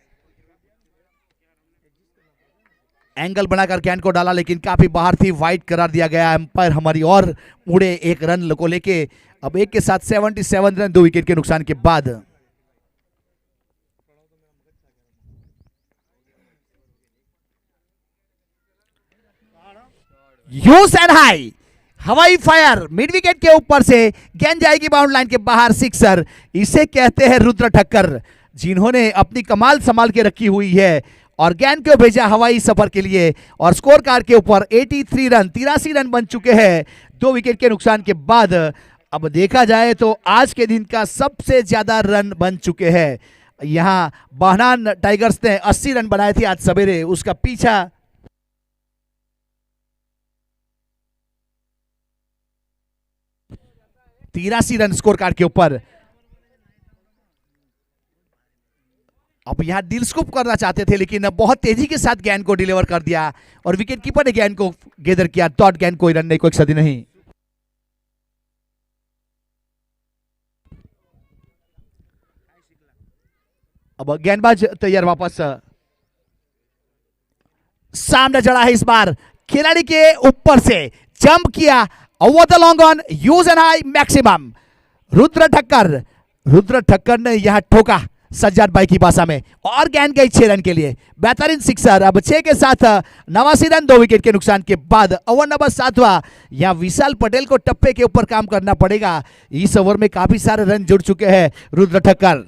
एंगल बनाकर गेंद को डाला लेकिन काफी बाहर थी, वाइड करार दिया गया। एम्पायर हमारी और मुड़े एक रन को लेके। अब एक के साथ 77 रन 2 विकेट के नुकसान के बाद। यूज एंड हाई हवाई फायर मिड विकेट के ऊपर से गेंद जाएगी बाउंड लाइन के बाहर, सिक्सर। इसे कहते हैं रुद्र ठक्कर, जिन्होंने अपनी कमाल संभाल के रखी हुई है और गेंद को भेजा हवाई सफर के लिए। और स्कोर कार्ड के ऊपर 83 रन 83 रन बन चुके हैं 2 विकेट के नुकसान के बाद। अब देखा जाए तो आज के दिन का सबसे ज्यादा रन बन चुके हैं। यहां बहनान टाइगर्स ने 80 रन बनाए थे आज सवेरे, उसका पीछा 83 रन स्कोर कार्ड के ऊपर। अब यहां दिल स्कूप करना चाहते थे लेकिन बहुत तेजी के साथ गेंद को डिलीवर कर दिया और विकेट कीपर ने गेंद को गेदर किया। डॉट गेंद कोई रन नहीं, कोई सदी नहीं। अब गेंदबाज तैयार वापस, सामने चढ़ा है इस बार, खिलाड़ी के ऊपर से जंप किया, over the long on, use and high maximum. Rudra Thakkar ने यहां ठोका सज्जाद भाई की भाषा में और गेंद गई 6 रन के लिए, बेहतरीन सिक्सर। अब 6 के साथ 89 रन 2 विकेट के नुकसान के बाद। ओवर नंबर 7वां, यहां विशाल पटेल को टप्पे के ऊपर काम करना पड़ेगा। इस ओवर में काफी सारे रन जुड़ चुके हैं रुद्र ठक्कर।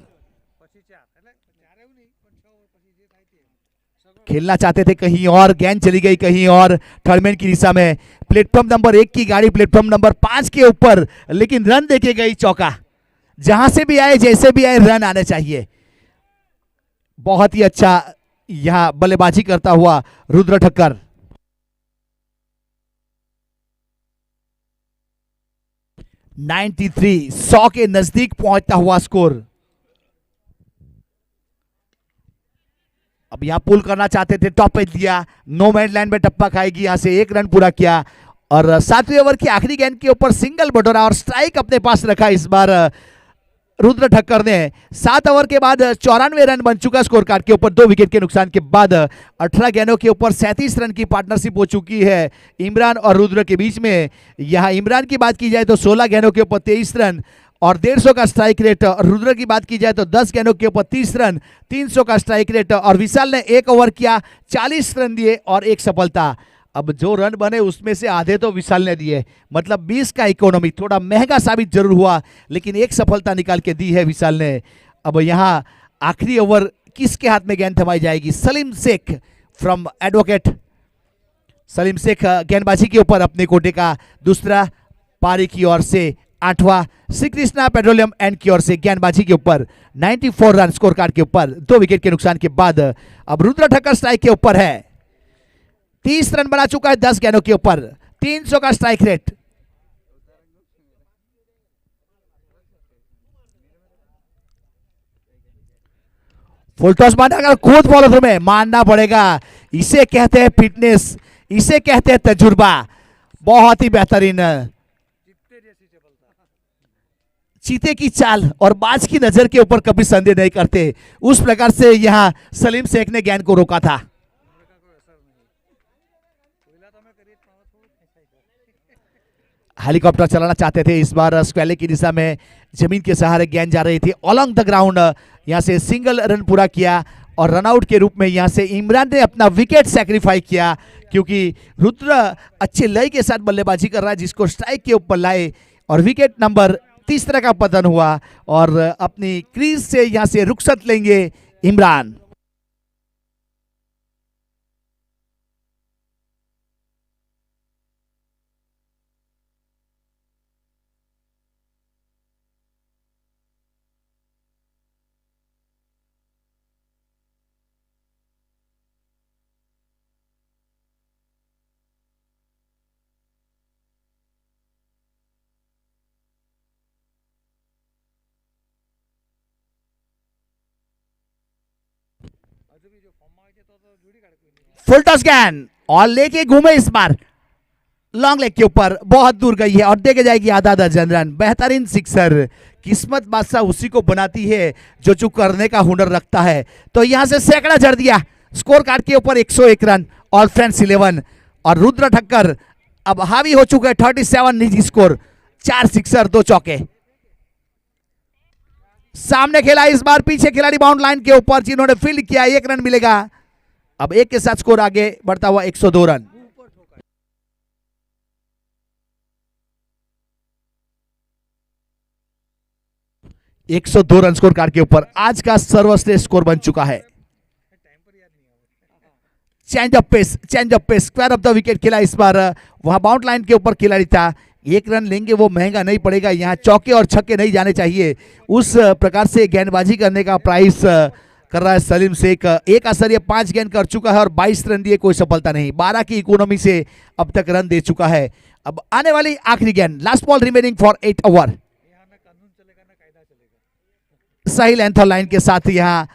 खेलना चाहते थे कहीं और, गेंद चली गई कहीं और, थर्डमैन की दिशा में। प्लेटफॉर्म नंबर 1 की गाड़ी प्लेटफॉर्म नंबर 5 के ऊपर, लेकिन रन देके गई चौका। जहां से भी आए जैसे भी आए रन आने चाहिए। बहुत ही अच्छा यहां बल्लेबाजी करता हुआ रुद्र ठक्कर। 93, 100 के नजदीक पहुंचता हुआ स्कोर। अब यहां पुल करना चाहते थे, टॉप पे दिया, नो मैन लैंड में टप्पा खाएगी, यहां से 1 रन पूरा किया और 7वें ओवर की आखिरी गेंद के ऊपर सिंगल बटोरा और स्ट्राइक अपने पास रखा इस बार रुद्र ठक्कर ने। 7 ओवर के बाद 94 रन बन चुका स्कोर कार्ड के ऊपर 2 विकेट के नुकसान के बाद। 18 गेंदों के ऊपर 37 रन की पार्टनरशिप हो चुकी है इमरान और रुद्र के बीच में। यहां इमरान की बात की जाए तो 16 गेंदों के ऊपर 23 रन और 150 का स्ट्राइक रेट, और रुद्र की बात की जाए तो 10 गेंदों के ऊपर 30 रन, 300 का स्ट्राइक रेट, और विशाल ने 1 ओवर किया, 40 रन दिए और 1 सफलता। अब जो रन बने उसमें से आधे तो विशाल ने दिए, मतलब 20 का इकोनॉमी थोड़ा महंगा साबित जरूर हुआ, लेकिन 1 सफलता निकाल के दी है विशाल ने। अब यहां आखिरी ओवर किसके हाथ में गेंद थमाई जाएगी? Salim Shaikh from advocate. सलीम शेख गेंदबाजी के ऊपर अपने कोटे का दूसरा, पारी की ओर से 8वां, श्री कृष्णा पेट्रोलियम एंड की ओर से गेंदबाजी के ऊपर 94 रन स्कोर कार्ड के ऊपर 2 विकेट के नुकसान के बाद। अब रुद्र ठक्कर स्ट्राइक के ऊपर है, 30 रन बना चुका है 10 गेंदों के ऊपर, 300 का स्ट्राइक रेट। फुल टॉस मारना, अगर खुद बॉलर में मानना पड़ेगा, इसे कहते हैं फिटनेस, इसे कहते हैं तजुर्बा। बहुत ही बेहतरीन चीते की चाल और बाज की नजर के ऊपर कभी संदेह नहीं करते, उस प्रकार से यहां सलीम शेख ने गेंद को रोका था। हेलीकॉप्टर चलाना चाहते थे इस बार, स्क्वेले की दिशा में जमीन के सहारे गेंद जा रही थी ऑलॉन्ग द ग्राउंड। यहां से सिंगल रन पूरा किया और रनआउट के रूप में यहां से इमरान ने अपना विकेट सैक्रिफाई किया, क्योंकि रुद्र अच्छे लय के साथ बल्लेबाजी कर रहा है, जिसको स्ट्राइक के ऊपर लाए और विकेट नंबर 3 का पतन हुआ और अपनी क्रीज से यहां से रुखसत लेंगे इमरान। फुल टॉस गेंद और लेके घूमे इस बार लॉन्ग लेग के ऊपर, बहुत दूर गई है और देके जाएगी आधा दर्जन रन। बेहतरीन सिक्सर, किस्मत बादशाह उसी को बनाती है जो चुप करने का हुनर रखता है। तो यहां से सैकड़ा जड़ दिया, स्कोर कार्ड के ऊपर 101 रन ऑल फ्रेंड्स 11 और रुद्र ठक्कर अब हावी हो चुके 37 निजी स्कोर, 4 सिक्सर 2 चौके। सामने खेला इस बार पीछे खिलाड़ी बाउंड लाइन के ऊपर, जिन्होंने फील्ड किया, 1 रन मिलेगा। अब 1 के साथ स्कोर आगे बढ़ता हुआ 102 रन। एक 102 रन स्कोर कार्ड के ऊपर आज का सर्वश्रेष्ठ स्कोर बन चुका है। Change of pace, square of the wicket खेला इस बार, वहां बाउंड लाइन के ऊपर खिलाड़ी था। 1 रन लेंगे वो महंगा नहीं पड़ेगा, यहाँ चौके और छक्के नहीं जाने चाहिए, उस प्रकार से गेंदबाजी करने का प्राइस कर रहा है सलीम शेख। 1 असर ये 5 गेंद कर चुका है और 22 रन दिए, कोई सफलता नहीं। 12 की इकोनॉमी से अब तक रन दे चुका है। अब आने वाली आखिरी गेंद, last ball remaining for 8 over. सही लेंथ और लाइन के साथ यहाँ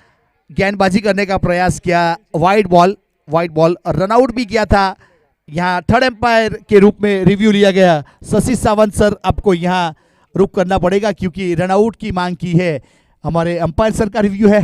गेंदबाजी करने का प्रयास किया, वाइड बॉल रनआउट भी किया था। यहाँ थर्ड एम्पायर के रूप में रिव्यू लिया गया। शशि सावंत सर, आपको यहाँ रुक करना पड़ेगा क्योंकि रनआउट की मांग की है, हमारे अंपायर सर का रिव्यू है।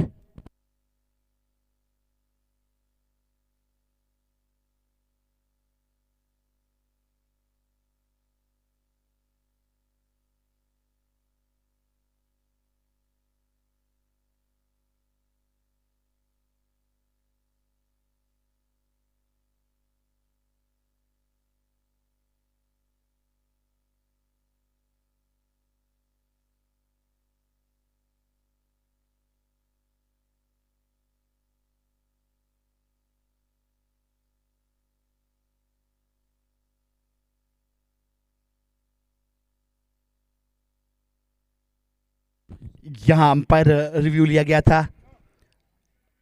यहां अंपायर रिव्यू लिया गया था।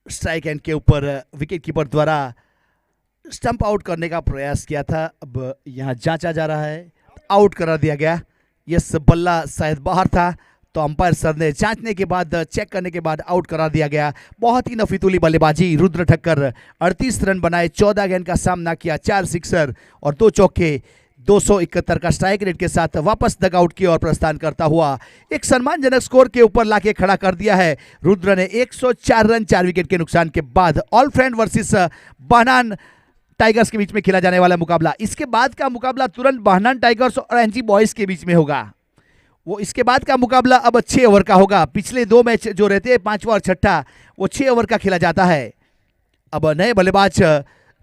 स्ट्राइक एंड के ऊपर विकेट कीपर द्वारा स्टंप आउट करने का प्रयास किया था। अब यहां जांचा जा रहा है, आउट करा दिया गया। यस, बल्ला शायद बाहर था, तो अंपायर सर ने जांचने के बाद, चेक करने के बाद आउट करार दिया गया। बहुत ही नफीतुली बल्लेबाजी रुद्र ठक्कर, 38 रन बनाए, 14 गेंद का सामना किया, 4 सिक्सर और 2 चौके, 271 का स्ट्राइक रेट के साथ वापस डगआउट की ओर प्रस्थान करता हुआ एक सम्मानजनक स्कोर के ऊपर लाके खड़ा कर दिया है। रुद्र ने 104 रन 4 विकेट के नुकसान के बाद ऑल फ्रेंड वर्सेस बानान टाइगर्स के बीच में खेला जाने वाला मुकाबला। इसके बाद का मुकाबला तुरंत बानान टाइगर्स और एनजी बॉयज के बीच में होगा। वो इसके बाद का मुकाबला अब 6 ओवर का होगा। पिछले 2 मैच जो रहते हैं, 5वां और 6ठा, वो 6 ओवर का खेला जाता है। अब नए बल्लेबाज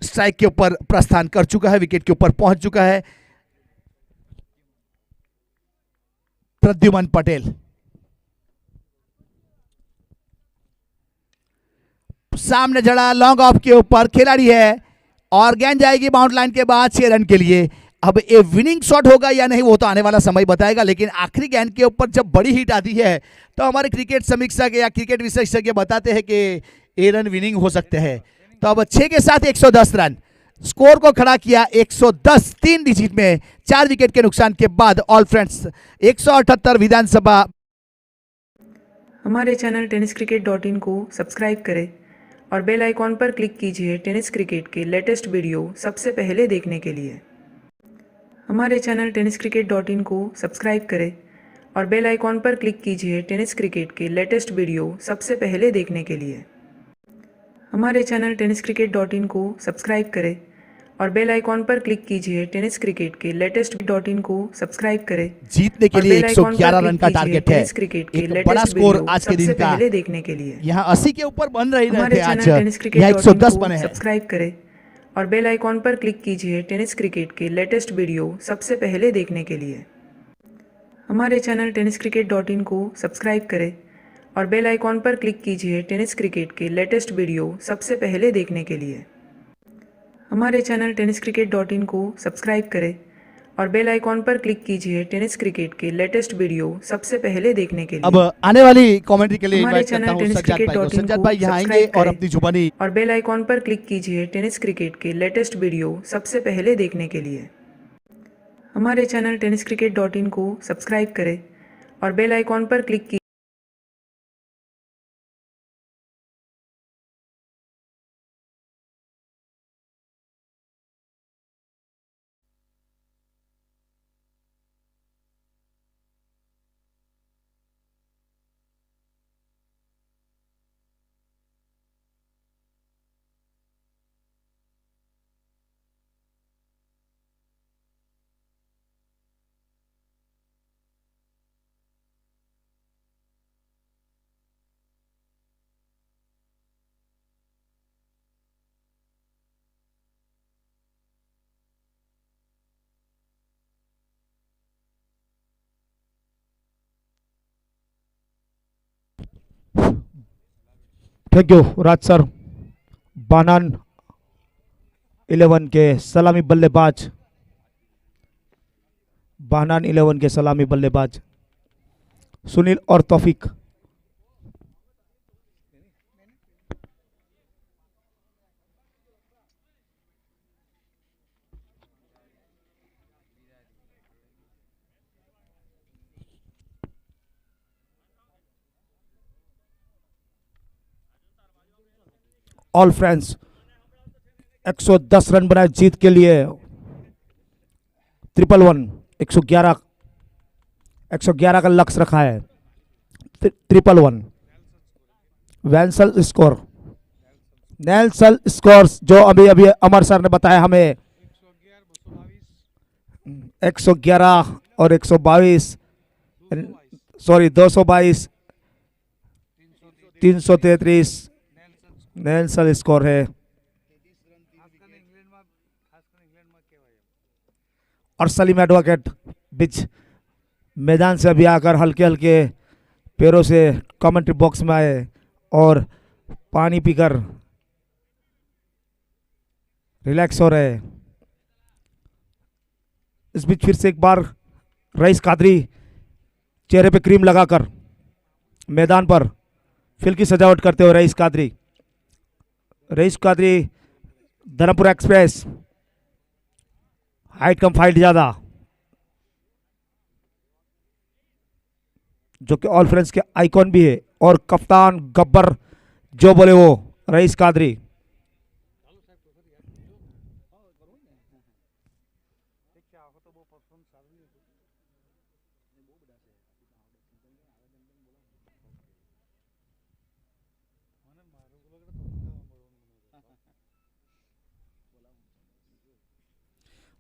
स्ट्राइक के ऊपर प्रस्थान कर चुका है, विकेट के ऊपर पहुंच चुका है प्रद्युमन पटेल। सामने जड़ा लॉन्ग ऑफ के ऊपर खिलाड़ी है और गेंद जाएगी बाउंड लाइन के बाद 6 रन के लिए। अब ये विनिंग शॉट होगा या नहीं वो तो आने वाला समय बताएगा, लेकिन आखिरी गेंद के ऊपर जब बड़ी हिट आती है तो हमारे क्रिकेट समीक्षक या क्रिकेट विशेषज्ञ बताते हैं कि ये रन विनिंग हो सकते हैं। तो अब 6 के साथ 110 रन स्कोर को खड़ा किया, 110 3 डिजिट में 4 विकेट के नुकसान के बाद ऑल फ्रेंड्स 178 विधानसभा। हमारे चैनल tenniscricket.in को सब्सक्राइब करें और बेल आइकॉन पर क्लिक कीजिए टेनिस क्रिकेट के लेटेस्ट वीडियो सबसे पहले देखने के लिए। हमारे चैनल tenniscricket.in को सब्सक्राइब करें और बेल आइकॉन पर क्लिक कीजिए टेनिस क्रिकेट के लेटेस्ट वीडियो सबसे पहले देखने के लिए। हमारे चैनल tenniscricket.in को सब्सक्राइब करें और बेल आइकॉन पर क्लिक कीजिए टेनिस क्रिकेट के लेटेस्ट .in को सब्सक्राइब करें। जीतने के और लिए बेल आइकॉन पर 111 रन क्लिक का कीजिए टारगेट है। टेनिस क्रिकेट के एक लेटेस्ट बड़ा स्कोर वीडियो आज के दिन सबसे का। पहले देखने के लिए। यहाँ 80 के ऊपर बन रही हमारे थे आज, चैनल टेनिस यहाँ क्रिकेट 110 बने को हैं। सब्सक्राइब करें और बेल आइकॉन पर क्लिक कीजिए टेनिस क्रिकेट के लेटेस्ट वीडियो सबसे पहले देखने के लिए। हमारे चैनल tenniscricket.in को सब्सक्राइब करें और बेल आइकॉन पर क्लिक कीजिए टेनिस क्रिकेट के लेटेस्ट वीडियो सबसे पहले देखने के लिए। हमारे चैनल tenniscricket.in को सब्सक्राइब करें और बेल आइकॉन पर क्लिक कीजिए टेनिस क्रिकेट के लेटेस्ट वीडियो सबसे पहले देखने के लिए। अब आने वाली कमेंट्री के लिए हमारे इनवाइट करता चैनल हूं सज्जाद भाई को। tenniscricket.in सज्जाद को भाई यहाँ आएंगे सब्सक्राइब और करें अपनी जुबानी और बेल आइकॉन पर क्लिक कीजिए टेनिस क्रिकेट के लेटेस्ट वीडियो सबसे पहले देखने के लिए। हमारे चैनल tenniscricket.in को सब्सक्राइब करें और बेल आइकॉन पर क्लिक कीजिए। Thank you Raj sir. Banan 11 के सलामी बल्लेबाज, बानान 11 के सलामी बल्लेबाज सुनील और तौफीक। ऑल फ्रेंड्स 110 रन बनाए जीत के लिए। 111 का लक्ष्य रखा है। 111 वेंसल स्कोर, नेल्सन स्कोर्स जो अभी अभी अमर सर ने बताया हमें 111 और 122, सॉरी 222, 333 नेल्सन स्कोर है। और सलीम एडवोकेट बीच मैदान से अभी आकर हल्के हल्के पैरों से कमेंट्री बॉक्स में आए और पानी पीकर रिलैक्स हो रहे। इस बीच फिर से एक बार रईस कादरी चेहरे पे क्रीम लगाकर मैदान पर फिल की सजावट करते हुए rice Qadri Dharampura express, height कम फाइट ज्यादा। जो कि ऑल फ्रेंड्स के आइकॉन भी है, और कप्तान गब्बर जो बोले वो रईस कादरी।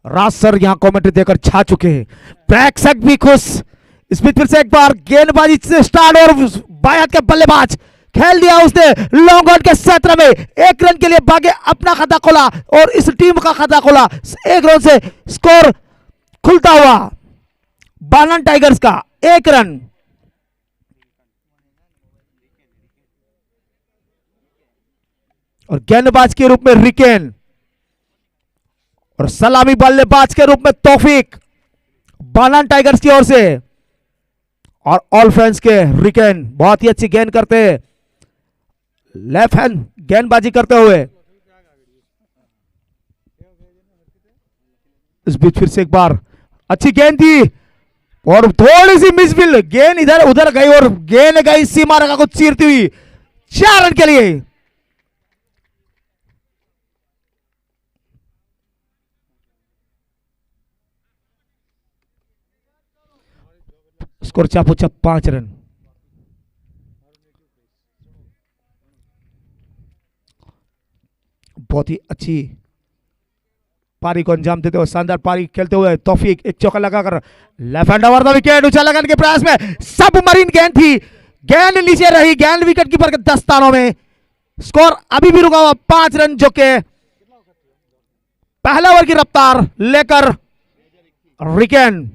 राज सर यहां कमेंट्री देकर छा चुके हैं, प्रेक्षक भी खुश। इस बीच फिर से एक बार गेंदबाजी से स्टार्ट, और बायत के बल्लेबाज खेल दिया उसने लॉन्ग ऑन के क्षेत्र में, 1 रन के लिए भागे, अपना खाता खोला और इस टीम का खाता खोला। 1 रन से स्कोर खुलता हुआ बानन टाइगर्स का 1 रन। और गेंदबाज के रूप में रिकेन और सलामी बल्लेबाज के रूप में तौफीक, बानन टाइगर्स की ओर से। और ऑल फ्रेंड्स के रिकेन बहुत ही अच्छी गेंद करते हैं, लेफ्ट हैंड गेंदबाजी करते हुए। इस बीच फिर से एक बार अच्छी गेंद थी और थोड़ी सी मिसफील्ड, गेंद इधर उधर गई और गेंद गई सीमा रेखा को चीरती हुई 4 रन के लिए। स्कोर चापूचा 5 रन। बहुत ही अच्छी पारी को अंजाम देते हुए, शानदार पारी खेलते हुए तौफीक एक चौका लगाकर left hand over the wicket, ऊंचा लगाने के प्रयास में सबमरीन गेंद थी, गेंद नीचे रही, गेंद विकेट कीपर के दस्तानों में। स्कोर अभी भी रुका हुआ 5 रन, जो कि पहला ओवर की रफ्तार लेकर रिकेन।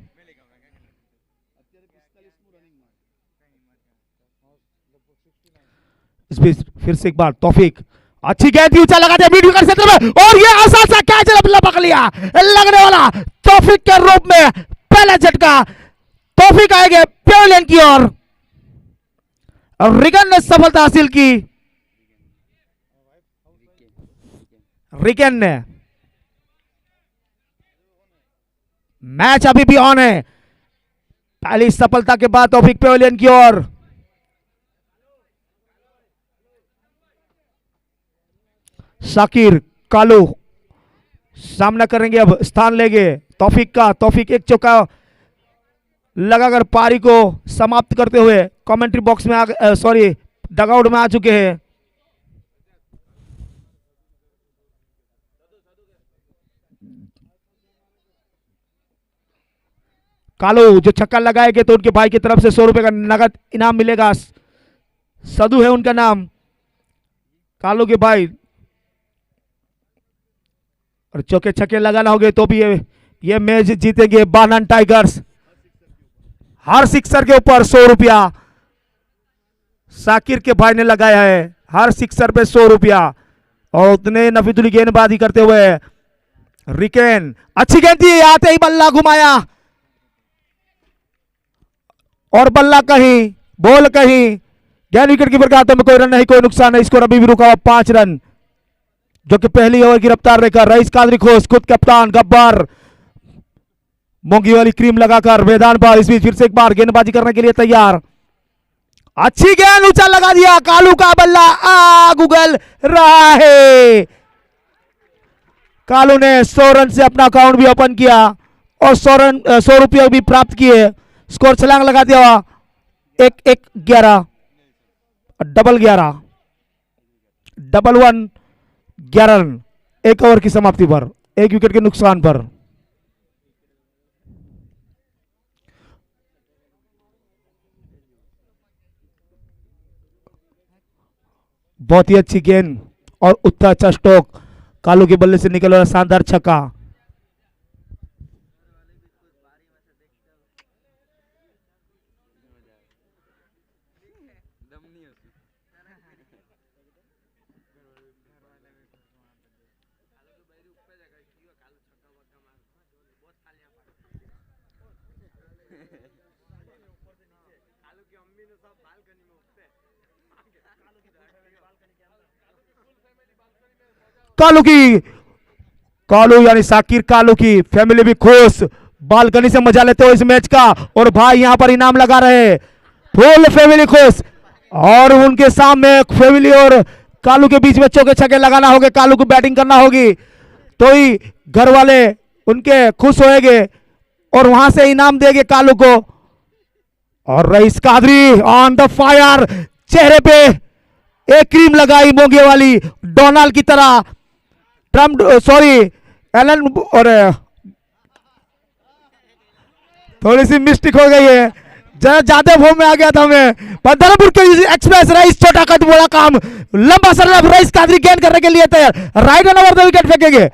इस बीच फिर से एक बार तौफीक अच्छी गेंद ऊंचा लगाते हैं मिड विकेट क्षेत्र में, और ये आसान सा कैच लपक लिया, लगने वाला तौफीक के रूप में पहला झटका। तौफीक आएंगे पेविलियन की ओर, रिकेन ने सफलता हासिल की। रिकेन ने, मैच अभी भी ऑन है, पहली सफलता के बाद तौफीक पेविलियन की ओर। शाकिर कालू सामना करेंगे, अब स्थान लेंगे तौफीक का। तौफीक एक चौका लगाकर पारी को समाप्त करते हुए कमेंट्री बॉक्स में डगआउट में आ चुके हैं। कालू जो छक्का लगाएंगे तो उनके भाई की तरफ से 100 रुपए का नगद इनाम मिलेगा। सदु है उनका नाम, कालू के भाई। और चौके छक्के लगाना होंगे तो भी ये मैच जीतेंगे बानन टाइगर्स। हर सिक्सर के ऊपर 100 रुपया साकिर के भाई ने लगाया है, हर सिक्सर पे 100 रुपया। और उतने नफीदुली गेंदबाजी करते हुए रिकेन, अच्छी गेंद थी, आते ही बल्ला घुमाया और बल्ला कहीं, बॉल कहीं, गेंद विकेट कीपर के हाथों में, कोई रन नहीं, कोई नुकसान नहीं। स्कोर अभी भी रुका हुआ 5 रन, जो कि पहली ओवर की रफ्तार लेकर रईस कादरी खुश, खुद कप्तान गब्बर मोंगी वाली क्रीम लगाकर मैदान पर। इस बीच फिर से एक बार गेंदबाजी करने के लिए तैयार, अच्छी गेंद ऊंचा लगा दिया, कालू का बल्ला गूगल रहा है। कालू ने 100 रन से अपना अकाउंट भी ओपन किया और 100 रुपये भी प्राप्त किए। स्कोर छलांग लगा दिया, 1-1-11, डबल 11, डबल 1, 11 रन, 1 ओवर की समाप्ति पर, 1 विकेट के नुकसान पर। बहुत ही अच्छी गेंद और उत्तर अच्छा स्ट्रोक, कालू के बल्ले से निकल रहा शानदार छक्का। कालू यानी साकिर कालू की फैमिली भी खुश, बालकनी से मजा लेते हो इस मैच का। और भाई यहां पर इनाम लगा रहे, फुल फैमिली खुश, और उनके सामने फैमिली और कालू के बीच में चौके छक्के लगाना होगा, कालू को बैटिंग करना होगी तो ही घर वाले उनके खुश होएंगे और वहां से इनाम देंगे कालू को। और rice Qadri on the fire, चेहरे पे एक क्रीम लगाई मोंगे वाली डोनाल्ड की तरह, ट्रम्प सॉरी एलन, और थोड़ी सी मिस्टेक हो गई है, जरा ज्यादा फॉर्म में आ गया था मैं। पर धर्मपुर के एक्सप्रेस रईस छोटा कट बड़ा काम, लंबा सरल रईस कादरी गेंद करने के लिए तैयार, right hand over the wicket फेंकेंगे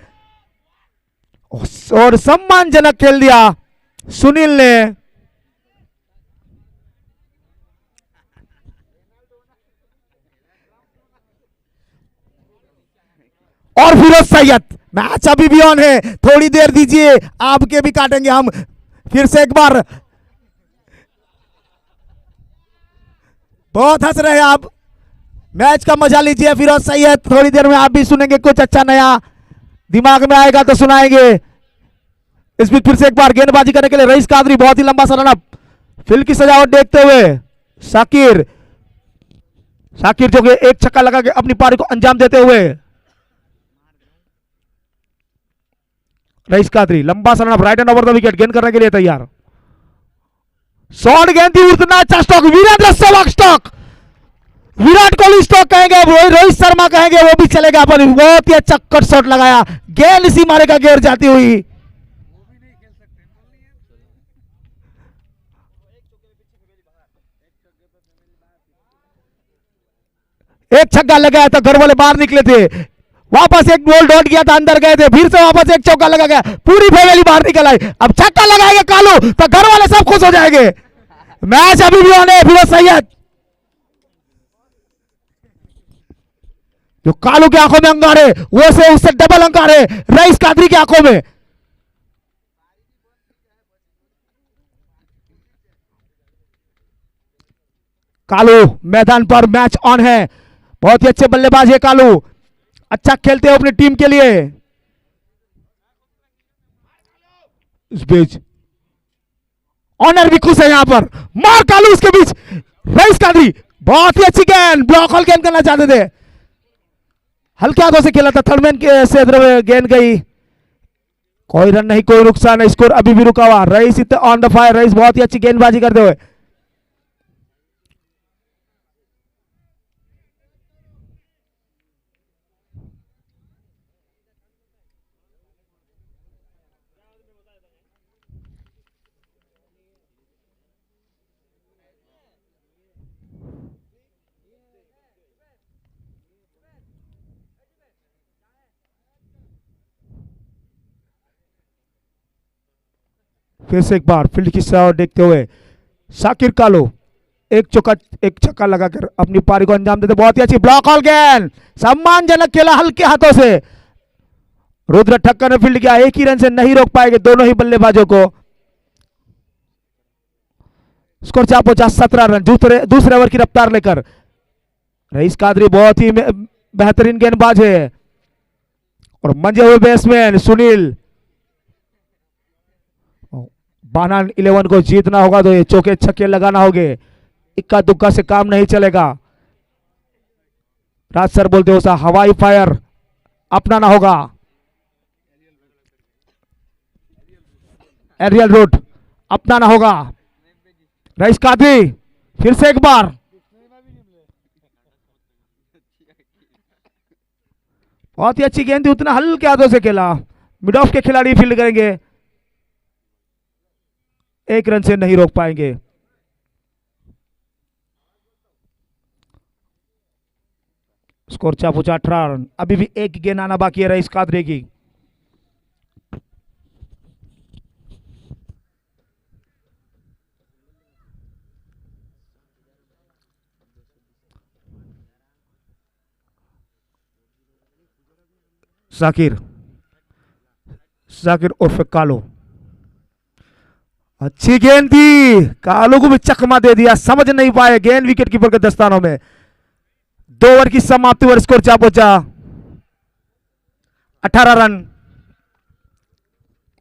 और सम्मानजनक खेल दिया सुनील ने। और फिरोज सैयद, मैच अभी भी ऑन है, थोड़ी देर दीजिए, आपके भी काटेंगे हम फिर से एक बार। बहुत हंस रहे हैं आप, मैच का मजा लीजिए फिरोज सैयद, थोड़ी देर में आप भी सुनेंगे कुछ अच्छा नया दिमाग में आएगा तो सुनाएंगे। इस बीच फिर से एक बार गेंदबाजी करने के लिए रईस कादरी, बहुत ही लंबा सा रनअप, फील्ड की सजावट देखते हुए शाकिर जो कि एक छक्का लगा के अपनी पारी को अंजाम देते हुए, रईस कादरी लंबा सा run up, right hand over the wicket, गेंद करने के लिए तैयार। शॉर्ट गेंद थी, उतना अच्छा stock, Virender Sehwag stock, Virat Kohli stock कहेंगे, रोहित शर्मा कहेंगे, वो भी चलेगा, पर बहुत ही अच्छा कट शॉट लगाया, गेंद इसी मारे का घेर जाती हुई। एक छक्का लगाया था, घर वाले बाहर निकले थे, वापस एक बॉल डॉट गया था, अंदर गए थे, फिर से वापस एक चौका लगा गया, पूरी फैमिली बाहर निकल आई। अब छक्का लगाएगा कालू तो घर वाले सब खुश हो जाएंगे। मैच अभी भी ऑन है, फिरोज सैयद जो कालू की आंखों में अंगार है, वो से उससे डबल अंगार है रईस कादरी की आंखों में। कालू मैदान पर, मैच ऑन है, बहुत ही अच्छे बल्लेबाज है कालू, अच्छा खेलते हैं अपनी टीम के लिए। इस बीच ऑनर भी खुश है यहां पर, मार कालू उसके बीच, रईस कादरी बहुत ही अच्छी गेंद, ब्लॉक हॉल गेंद करना चाहते थे, हल्के हाथों से खेला था, थर्डमैन के से गेंद गई, कोई रन नहीं, कोई नुकसान नहीं, स्कोर अभी भी रुका हुआ, rice on the fire, rice बहुत ही अच्छी गेंदबाजी करते हुए। फिर से एक बार फील्ड की सजावट देखते हुए शाकिर कालू एक छक्का लगाकर अपनी पारी को अंजाम देते, बहुत ही अच्छी ब्लॉक ऑल गेंद, सम्मानजनक खेला हल्के हाथों से, रुद्र ठक्कर ने फील्ड किया, एक ही रन से नहीं रोक पाएंगे दोनों ही बल्लेबाजों को। स्कोर 17 रन, दूसरे ओवर की रफ्तार लेकर रईस कादरी बहुत ही बेहतरीन गेंदबाज है और मंजे हुए बैट्समैन सुनील। बानान 11 को जीतना होगा तो ये चौके छक्के लगाना होंगे, इक्का दुक्का से काम नहीं चलेगा। राज सर बोलते हो सा हवाई फायर अपनाना होगा, एरियल रूट अपनाना होगा। रईस कादरी फिर से एक बार, बहुत ही अच्छी गेंद थी, उतना हल्के हाथों से खेला, मिड ऑफ के खिलाड़ी फील्ड करेंगे, एक रन से नहीं रोक पाएंगे। स्कोर 18 रन, अभी भी एक गेंद आना बाकी है रईस कादरी की। जाकिर उर्फ कालू, अच्छी गेंद थी, कालू को भी चकमा दे दिया, समझ नहीं पाए, गेंद विकेट कीपर के दस्तानों में। 2 ओवर की समाप्ति पर स्कोर पहुंचा 18 रन,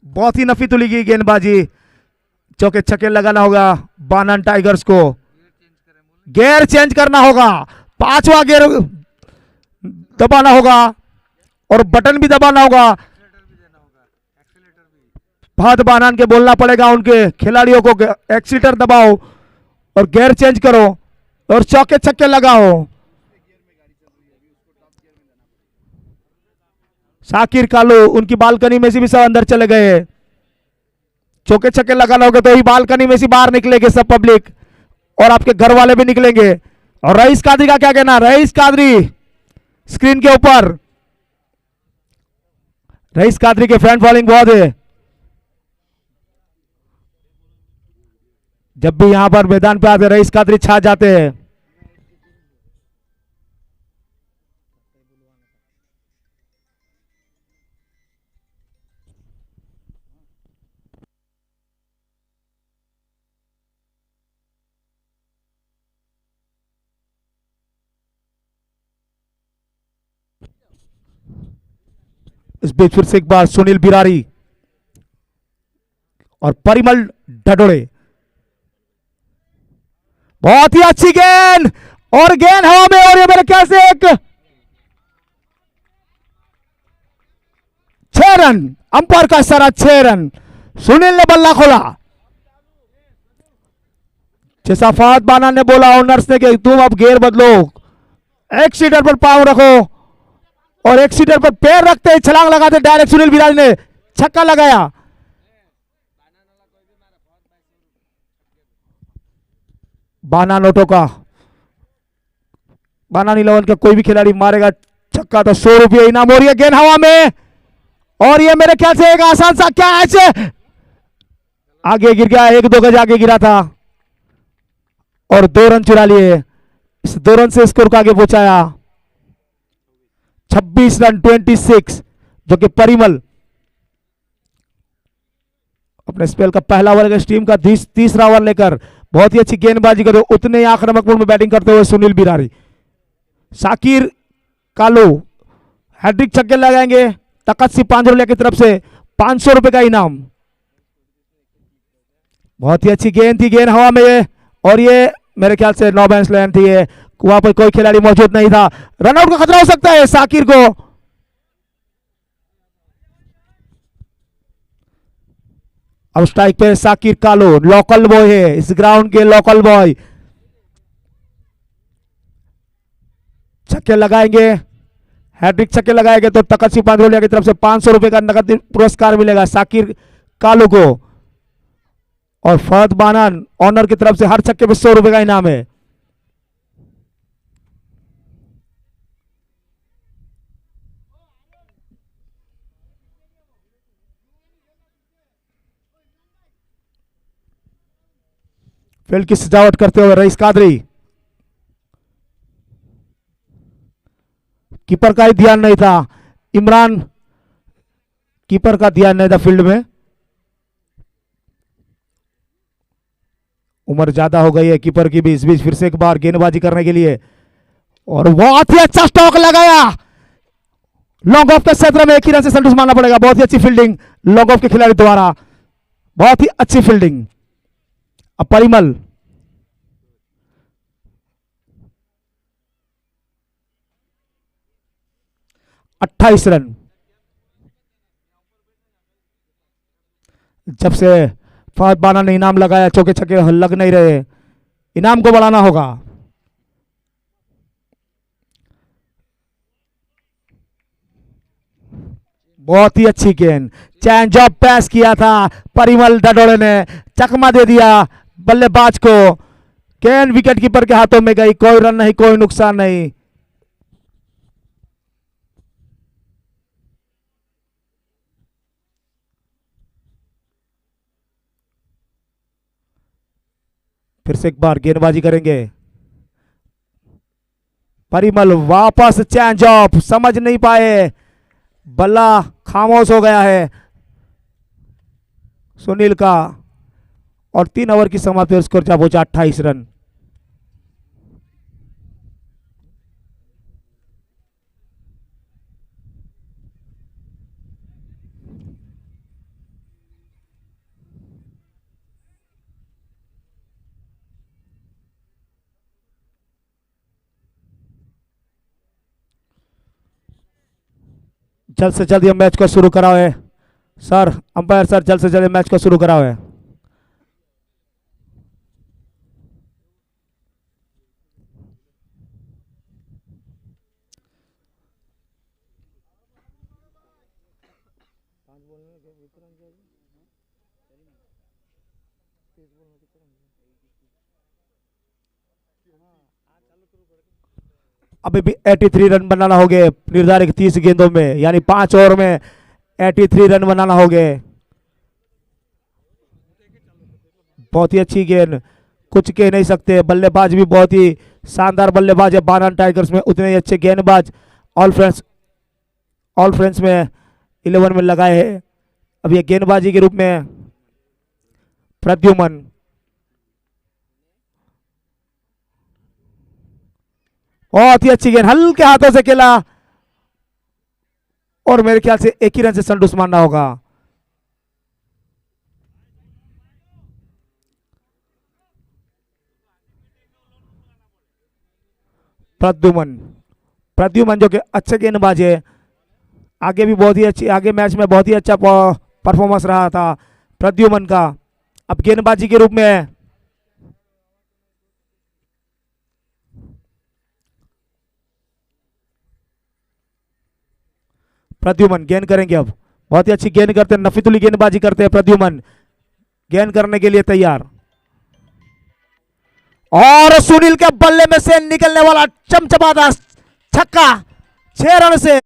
बहुत ही नफी तुली की गेंदबाजी, चौके छक्के लगाना होगा बानन टाइगर्स को। गियर चेंज करना होगा, पांचवा गियर दबाना होगा और बटन भी दबाना होगा। फहद बानान के बोलना पड़ेगा उनके खिलाड़ियों को, एक्सीटर दबाओ और गियर चेंज करो और चौके छक्के लगाओ। शाकिर कालू उनकी बालकनी में से भी सब अंदर चले गए। चौके छक्के लगाना होगा तो ही बालकनी में से बाहर निकलेंगे सब पब्लिक और आपके घर वाले भी निकलेंगे। और रईस कादरी का क्या कहना? रईस कादरी स्क्रीन के ऊपर, रईस कादरी के फैन फॉलोइंग बहुत है। जब भी यहां पर मैदान पे आते रईस कादरी छा जाते हैं। इस बीच फिर से एक बार सुनील बिरारी और परिमल डडोड़े, बहुत ही अच्छी गेंद और गेंद हवा में, और ये मेरे ख्याल से एक 6 रन, अंपायर का इशारा 6 रन। सुनील ने बल्ला खोला। जैसा फहद बाना ने बोला ओनर्स ने कि तुम अब गेयर बदलो, एक सीटर पर पांव रखो, और एक सीटर पर पैर रखते ही छलांग लगाते डायरेक्ट सुनील बिरारी ने छक्का लगाया। बाना नोटो का, बाना 11 का कोई भी खिलाड़ी मारेगा छक्का तो 100 रुपये इनाम। और ये गेंद हवा में, और ये मेरे ख्याल से एक आसान सा कैच, आगे गिर गया, 1-2 गज आगे गिरा था और 2 रन चुरा लिए। इस 2 रन से स्कोर को आगे पहुंचाया। 26 रन 26, जो कि परिमल अपने स्पेल का पहला ओवर इस टीम का तीसरा ओवर लेकर बहुत ही अच्छी गेंदबाजी करते हुए, उतने ही आक्रामक में बैटिंग करते हुए सुनील बिरारी। शाकिर कालू हैट्रिक छक्के लगाएंगे। तकत सी पांजरोलिया की तरफ से 500 रुपए का इनाम। बहुत ही अच्छी गेंद थी, गेंद हवा में ये, और ये मेरे ख्याल से नो बैलेंस लाइन थी, ये वहां पर कोई खिलाड़ी मौजूद नहीं था। रनआउट का खतरा हो सकता है शाकिर को। अब स्ट्राइक पे शाकिर कालू, लोकल बॉय है इस ग्राउंड के, लोकल बॉय। छक्के लगाएंगे, हैट्रिक छक्के लगाएंगे तो तकत सिंह पांजरोलिया की तरफ से 500 रुपए का नगद पुरस्कार मिलेगा शाकिर कालू को। और फहद बानान ऑनर की तरफ से हर छक्के पे 100 रुपए का इनाम है। फील्ड की सजावट करते हुए रईस कादरी, कीपर का ही ध्यान नहीं था, इमरान कीपर का ध्यान नहीं था फील्ड में। उम्र ज्यादा हो गई है कीपर की भी। इस बीच फिर से एक बार गेंदबाजी करने के लिए, और बहुत ही अच्छा स्टॉक लगाया लॉन्ग ऑफ के क्षेत्र में, एक ही रन से संतुष्ट मानना पड़ेगा। बहुत ही अच्छी फील्डिंग लॉन्ग ऑफ के खिलाड़ी द्वारा, बहुत ही अच्छी फील्डिंग। अब परिमल, अट्ठाईस रन। जब से फहद बाना ने इनाम लगाया, चौके छक्के लग नहीं रहे, इनाम को बढ़ाना होगा। बहुत ही अच्छी गेंद, चेंज ऑफ पैस किया था परिमल डडोड़े ने, चकमा दे दिया बल्लेबाज को। गेंद विकेट कीपर के हाथों में गई, कोई रन नहीं, कोई नुकसान नहीं। फिर से एक बार गेंदबाजी करेंगे परिमल, वापस चेंज ऑफ, समझ नहीं पाए, बल्ला खामोश हो गया है सुनील का। और 3 ओवर की समाप्ति, स्कोर जा पहुंचा 28 रन। जल्द से जल्द ये मैच को शुरू कराओ है सर, अंपायर सर, जल्द से जल्द मैच को शुरू कराओ है। अभी भी 83 रन बनाना होगे निर्धारित 30 गेंदों में, यानी 5 ओवर में 83 रन बनाना होगे। बहुत ही अच्छी गेंद, कुछ कह नहीं सकते, बल्लेबाज भी बहुत ही शानदार बल्लेबाज है बानान टाइगर्स में, उतने ही अच्छे गेंदबाज ऑल फ्रेंड्स में 11 में लगाए हैं। अब ये गेंदबाजी के रूप में प्रद्युमन, बहुत ही अच्छी गेंद, हल्के हाथों से खेला और मेरे ख्याल से एक ही रन से संतुष्ट मानना होगा। प्रद्युमन, प्रद्युमन जो कि अच्छे गेंदबाज है, आगे भी बहुत ही अच्छी, आगे मैच में बहुत ही अच्छा परफॉर्मेंस रहा था प्रद्युमन का। अब गेंदबाजी के रूप में प्रद्युमन गेंद करेंगे। अब बहुत ही अच्छी गेंद करते हैं, नफीतुली गेंदबाजी करते हैं प्रद्युमन, गेंद करने के लिए तैयार। और सुनील के बल्ले में से निकलने वाला चमचमाता छक्का, 6 रन से।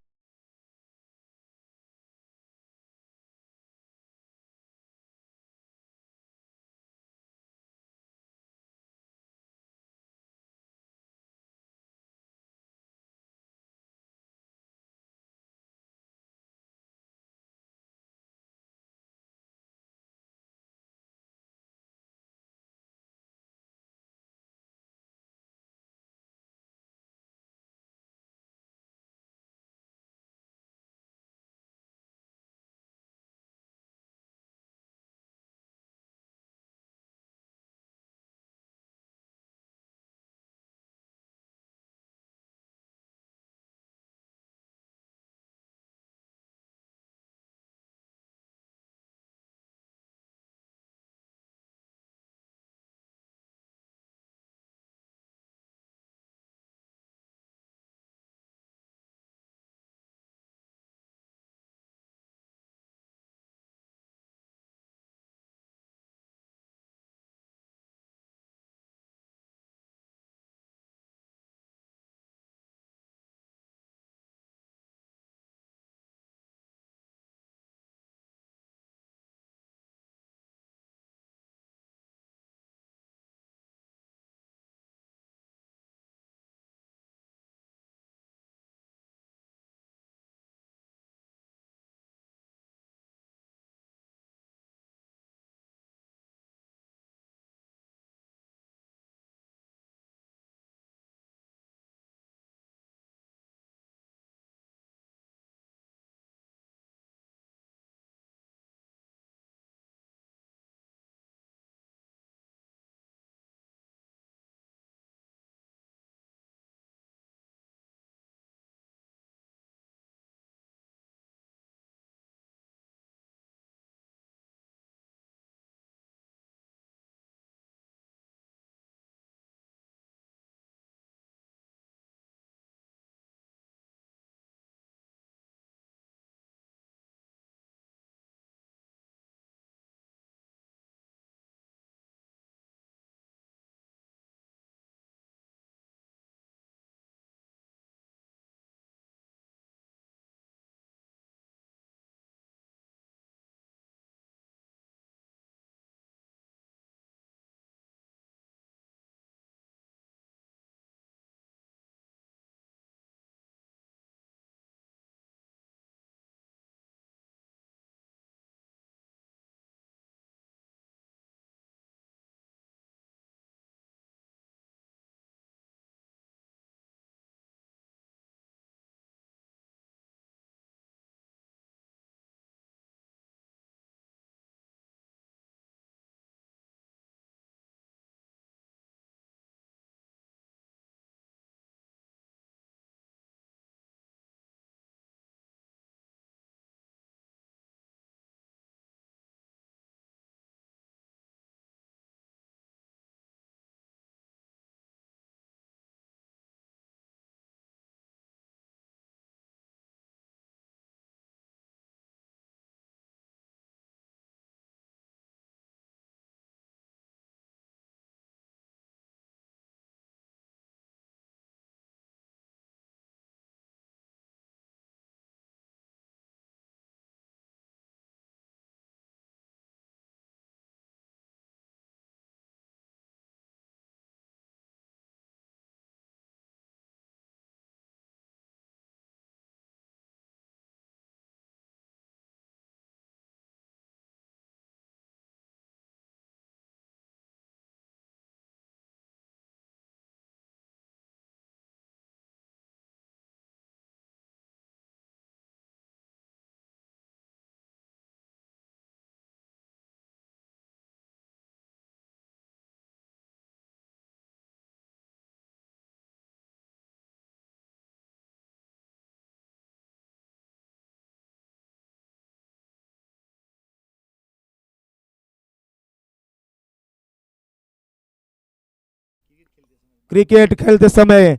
क्रिकेट खेलते समय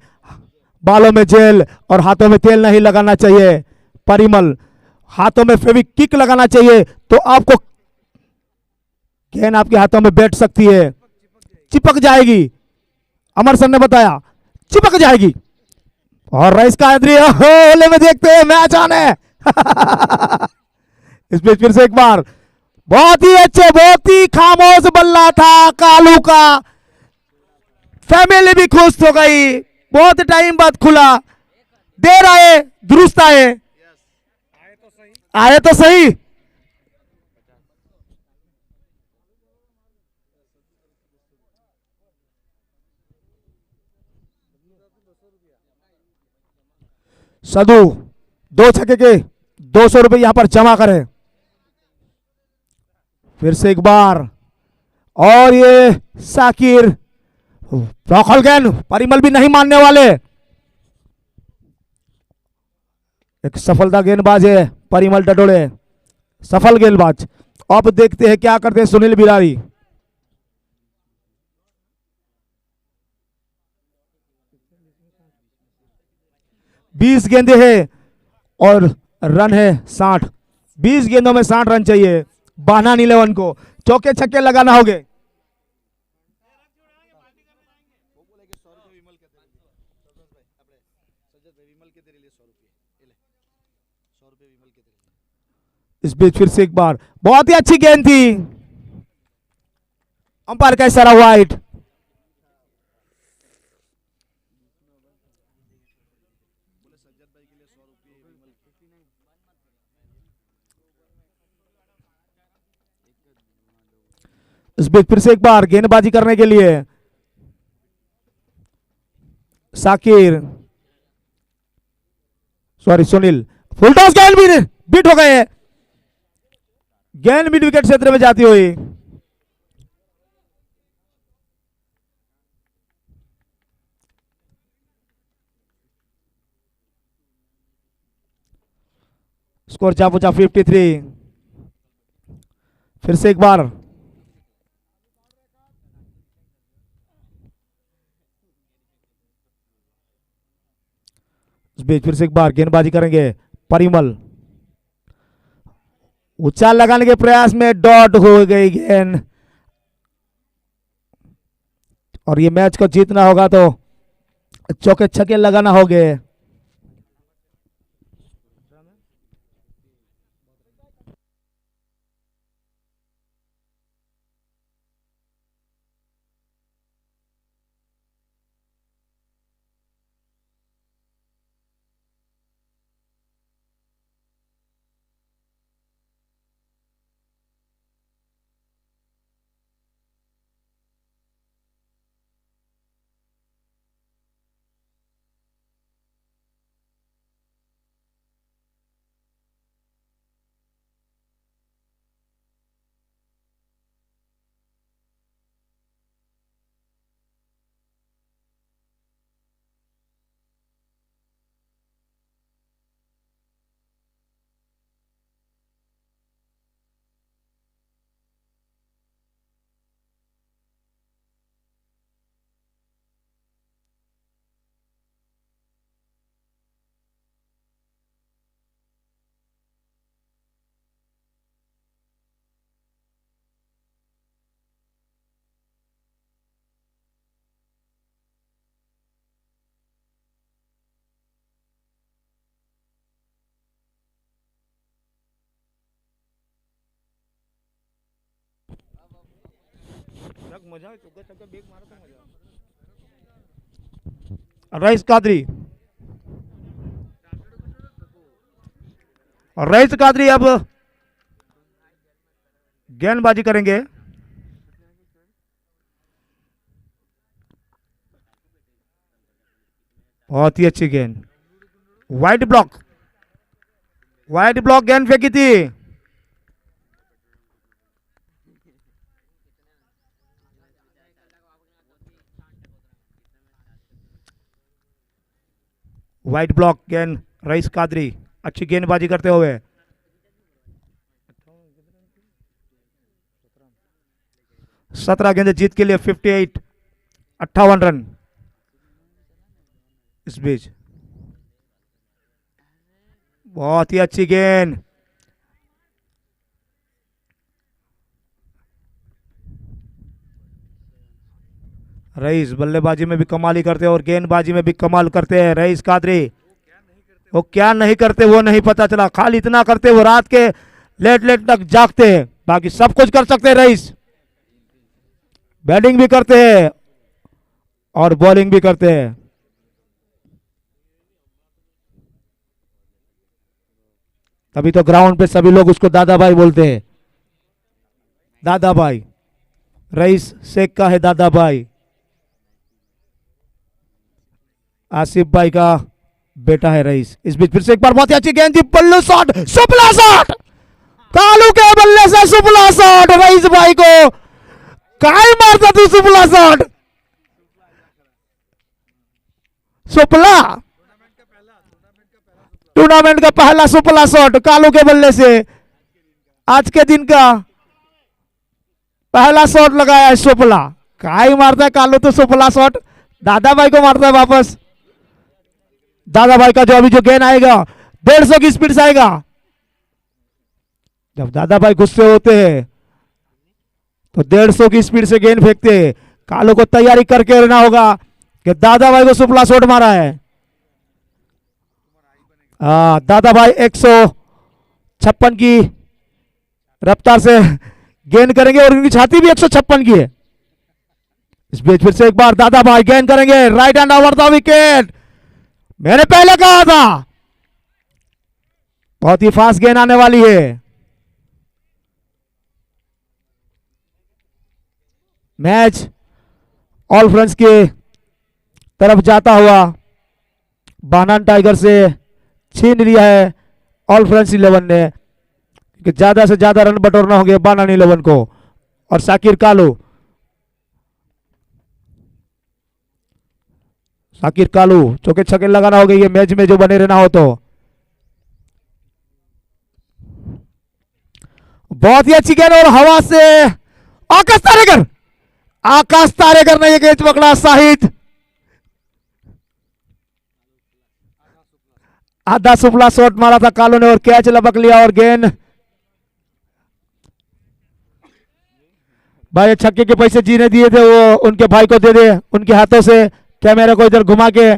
बालों में जेल और हाथों में तेल नहीं लगाना चाहिए। परिमल, हाथों में फेविक्विक लगाना चाहिए तो आपको गेंद आपके हाथों में बैठ सकती है, चिपक जाएगी। अमर सर ने बताया चिपक जाएगी। और रईस कादरी होले में देखते हैं मैच आने। इस बीच फिर से एक बार बहुत ही अच्छे, बहुत ही खामोश बल्ला था कालू का। फैमिली भी खुश हो गई, बहुत टाइम बाद खुला। देर आए दुरुस्त आए, आए तो सही। सदु 2 छक्के के 200 रुपए यहां पर जमा करें। फिर से एक बार, और ये साकिर रॉकल गेंद, परिमल भी नहीं मानने वाले। एक सफलता गेंदबाज है परिमल टटोले, सफल गेंदबाज। अब देखते हैं क्या करते हैं सुनील बिरारी। बीस गेंदे हैं और रन है 60। 20 गेंदों में 60 रन चाहिए बानान 11 को। चौके छक्के लगाना होगे। वो बोले कि 100 रुपये विमल कहते हैं सरपंच भाई આપણે સજ્જદ ભાઈ વિમલ કે તેરે लिए 100 रुपये એ ले 100 रुपये विमल के तेरे लिए। इस बीच फिर से एक बार बहुत ही अच्छी गेंद थी। अंपायर का इशारा वाइड। बोले सज्जद भाई के लिए 100 रुपये विमल इस बीच फिर से एक बार गेंदबाजी करने के लिए Sakir, sorry Sunil, full toss गेंद भी बीट हो गए। गेंद मिड विकेट क्षेत्र में जाती हुई। स्कोर चापूचा 53। फिर से एक बार इस बीच फिर से एक बार गेंदबाजी करेंगे परिमल। उछाल लगाने के प्रयास में डॉट हो गई गेंद। और ये मैच को जीतना होगा तो चौके छक्के लगाना होंगे। रईस कादरी, और रईस कादरी अब गेंदबाजी करेंगे। बहुत ही अच्छी गेंद, वाइड ब्लॉक, वाइड ब्लॉक गेंद फेंकी थी। वाइड ब्लॉक गेंद, रईस कादरी अच्छी गेंदबाजी करते हुए। 17 गेंद जीत के लिए 58 58 रन इस बीच। बहुत ही अच्छी गेंद, रईस बल्लेबाजी में भी कमाल ही करते हैं और गेंदबाजी में भी कमाल करते हैं रईस कादरी। वो क्या नहीं करते वो नहीं पता चला, खाली इतना करते वो रात के लेट लेट तक जागते हैं, बाकी सब कुछ कर सकते हैं रईस। बैटिंग भी करते हैं और बॉलिंग भी करते हैं। तभी तो ग्राउंड पे सभी लोग उसको दादा भाई बोलते हैं। दादा भाई, रईस शेख का है दादा भाई, आसिफ भाई का बेटा है रईस। इस बीच फिर से एक बार बहुत ही अच्छी गेंद थी, पल्लू शॉट, सुपला शॉट, कालू के बल्ले से सुपला शॉट, रईस भाई को काय मारता तू सुपला शॉट, सुपला टूर्नामेंट का पहला सुपला शॉट कालू के बल्ले से, आज के दिन का पहला शॉट लगाया है सुपला। काय मारता है कालू तो सुपला शॉट, दादा भाई को मारता है वापस। दादा भाई का जो अभी जो गेंद आएगा 150 की स्पीड से आएगा। जब दादा भाई गुस्से होते हैं तो 150 की स्पीड से गेंद फेंकते हैं। कालू को तैयारी करके रहना होगा कि दादा भाई को सुपला शॉट मारा है। दादा भाई 156 की रफ्तार से गेंद करेंगे और उनकी छाती भी 156 की है। इस बीच फिर से एक बार दादा भाई गेंद करेंगे, right hand over the wicket. मैंने पहले कहा था बहुत ही फास्ट गेंद आने वाली है। मैच ऑल फ्रेंड्स के तरफ जाता हुआ बानान टाइगर से छीन लिया है ऑल फ्रेंड्स 11 ने कि ज्यादा से ज्यादा रन बटोरना होंगे बानान 11 को। और शाकिर कालू, शाकिर कालू चौके छक्के लगाना होगा ये मैच में जो बने रहना हो तो। बहुत ही अच्छी गेंद और हवा से आकाश तारेकर ने ये गेंद पकड़ा। शाहिद आधा सुपला शॉट मारा था कालू ने और कैच लपक लिया और गेंद। भाई छक्के के पैसे जीने दिए थे वो उनके भाई को दे दे उनके हाथों से। कैमरा को इधर घुमा के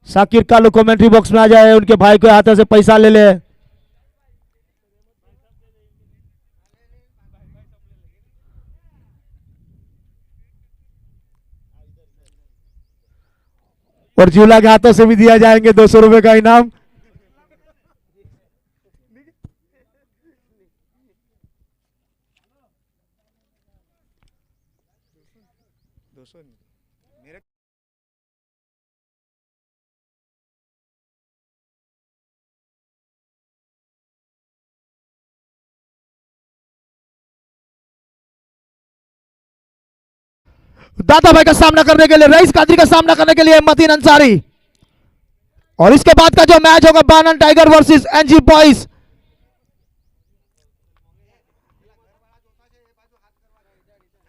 शाकिर कालू कमेंट्री बॉक्स में आ जाए, उनके भाई के हाथों से पैसा ले ले। और जिला के हाथों से भी दिया जाएंगे 200 रुपए का इनाम। दादा भाई का सामना करने के लिए, रईस कादरी का सामना करने के लिए मतीन अंसारी। और इसके बाद का जो मैच होगा बानन टाइगर वर्सेस एनजी बॉयज।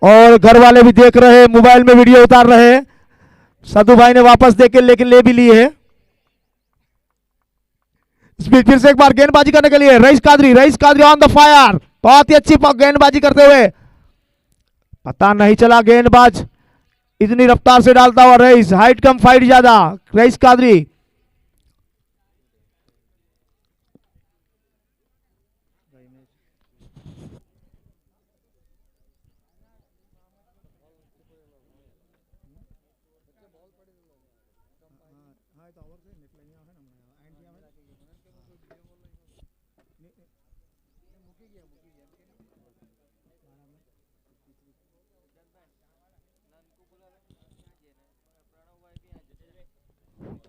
और घर वाले भी देख रहे हैं, मोबाइल में वीडियो उतार रहे हैं। साधु भाई ने वापस देके लेकिन ले भी ली है। फिर से एक बार गेंदबाजी करने के लिए rice Qadri on the fire. बहुत ही अच्छी गेंदबाजी करते हुए, पता नहीं चला गेंदबाज इतनी रफ्तार से डालता हुआ रईस। हाइट कम फाइट ज्यादा, रईस कादरी।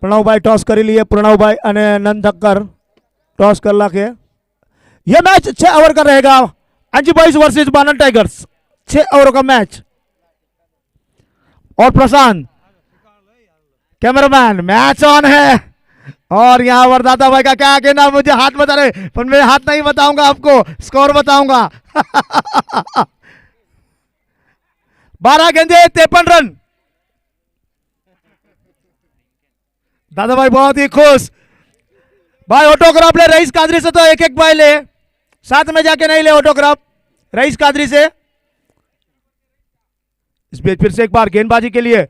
प्रणव भाई टॉस कर लिए। प्रणव भाई અને નંદ ઠક્કર टॉस कर ला के ये मैच 6 ओवर का रहेगा। NG boys versus Banan tigers, 6 over का मैच। और प्रशांत कैमरामैन, मैच ऑन है और यहाँ वरदाता भाई का क्या कहना, मुझे हाथ बता रहे पर मैं हाथ नहीं बताऊंगा, आपको स्कोर बताऊंगा। 12 गेंदे 53 रन। दादा भाई बहुत ही खुश भाई। ऑटोग्राफ ले रईस कादरी से, तो एक एक भाई ले, साथ में जाके नहीं ले ऑटोग्राफ रईस कादरी से। इस बीच फिर से एक बार गेंदबाजी के लिए,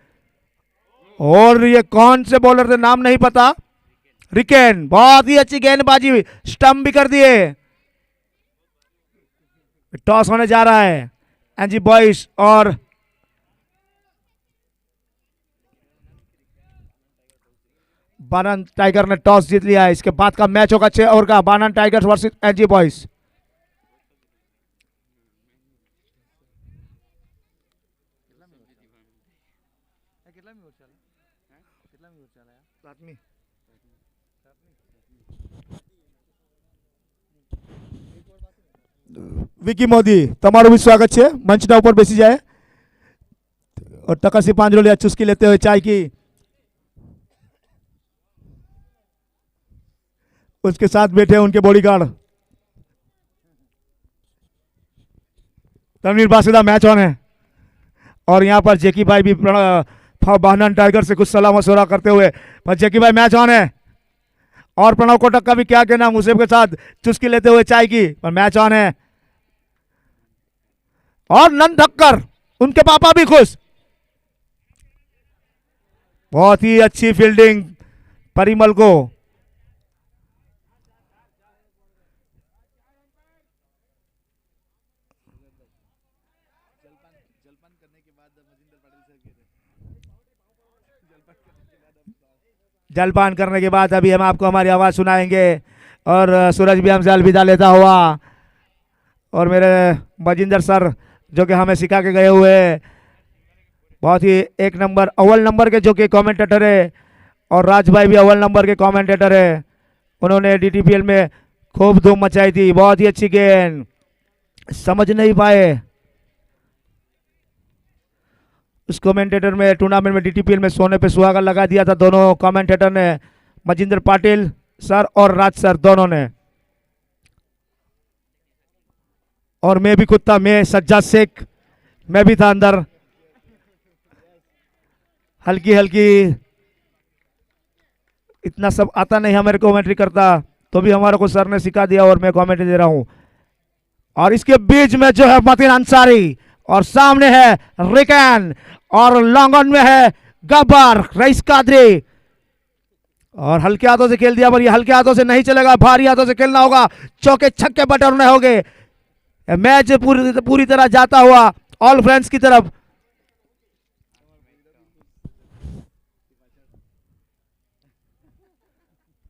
और ये कौन से बॉलर थे नाम नहीं पता, रिकेन, बहुत ही अच्छी गेंदबाजी, स्टंप भी कर दिए। टॉस होने जा रहा है एनजी बॉयज और बानन टाइगर ने टॉस जीत लिया है। इसके बाद का मैच होगा 6 ओवर का, Banan tigers versus NG boys. Vicky Modi તમારું भी स्वागत है, मंच ना ऊपर बेसी जाए और टका से 5 रोलिया चुस्की लेते हुए चाय की, उसके साथ बैठे हैं उनके बॉडीगार्ड। तनवीर बासिदा मैच ऑन है और यहाँ पर जेकी भाई भी बानन टाइगर से कुछ सलाह मशवरा करते हुए, पर जेकी भाई मैच ऑन है और प्रणव कोटक का भी क्या कहना, मुसेफ के साथ चुस्की लेते हुए चाय की, पर मैच ऑन है। और नंद ठक्कर उनके पापा भी खुश, बहुत ही अच्छी फील्डिंग परिमल को। जलपान करने के बाद अभी हम आपको हमारी आवाज सुनाएंगे और सूरज भी हमसे अलविदा लेता हुआ, और मेरे मजिंदर सर जो कि हमें सिखा के गए हुए, बहुत ही एक नंबर अव्वल नंबर के जो कि कमेंटेटर है, और राज भाई भी अव्वल नंबर के कमेंटेटर है, उन्होंने डीटीपीएल में खूब धूम मचाई थी। बहुत ही अच्छी गेंद, समझ नहीं पाए उस कमेंटेटर में, टूर्नामेंट में डीटीपीएल में सोने पे सुहागा लगा दिया था दोनों कमेंटेटर ने, मजिंदर पाटिल सर और राज सर दोनों ने। और मैं भी खुद था, मैं सज्जाद शेख, मैं भी था अंदर, हल्की हल्की, इतना सब आता नहीं हमारे कमेंट्री करता, तो भी हमारे को सर ने सिखा दिया और मैं कमेंट्री दे रहा हूं। और इसके बीच में जो है मतीन अंसारी, और सामने है रिकैन, और लॉन्ग ऑन में है गब्बर रईस कादरी, और हल्के हाथों से खेल दिया, पर ये हल्के हाथों से नहीं चलेगा, भारी हाथों से खेलना होगा, चौके छक्के बटोरने होंगे। मैच पूरी तरह जाता हुआ ऑल फ्रेंड्स की तरफ।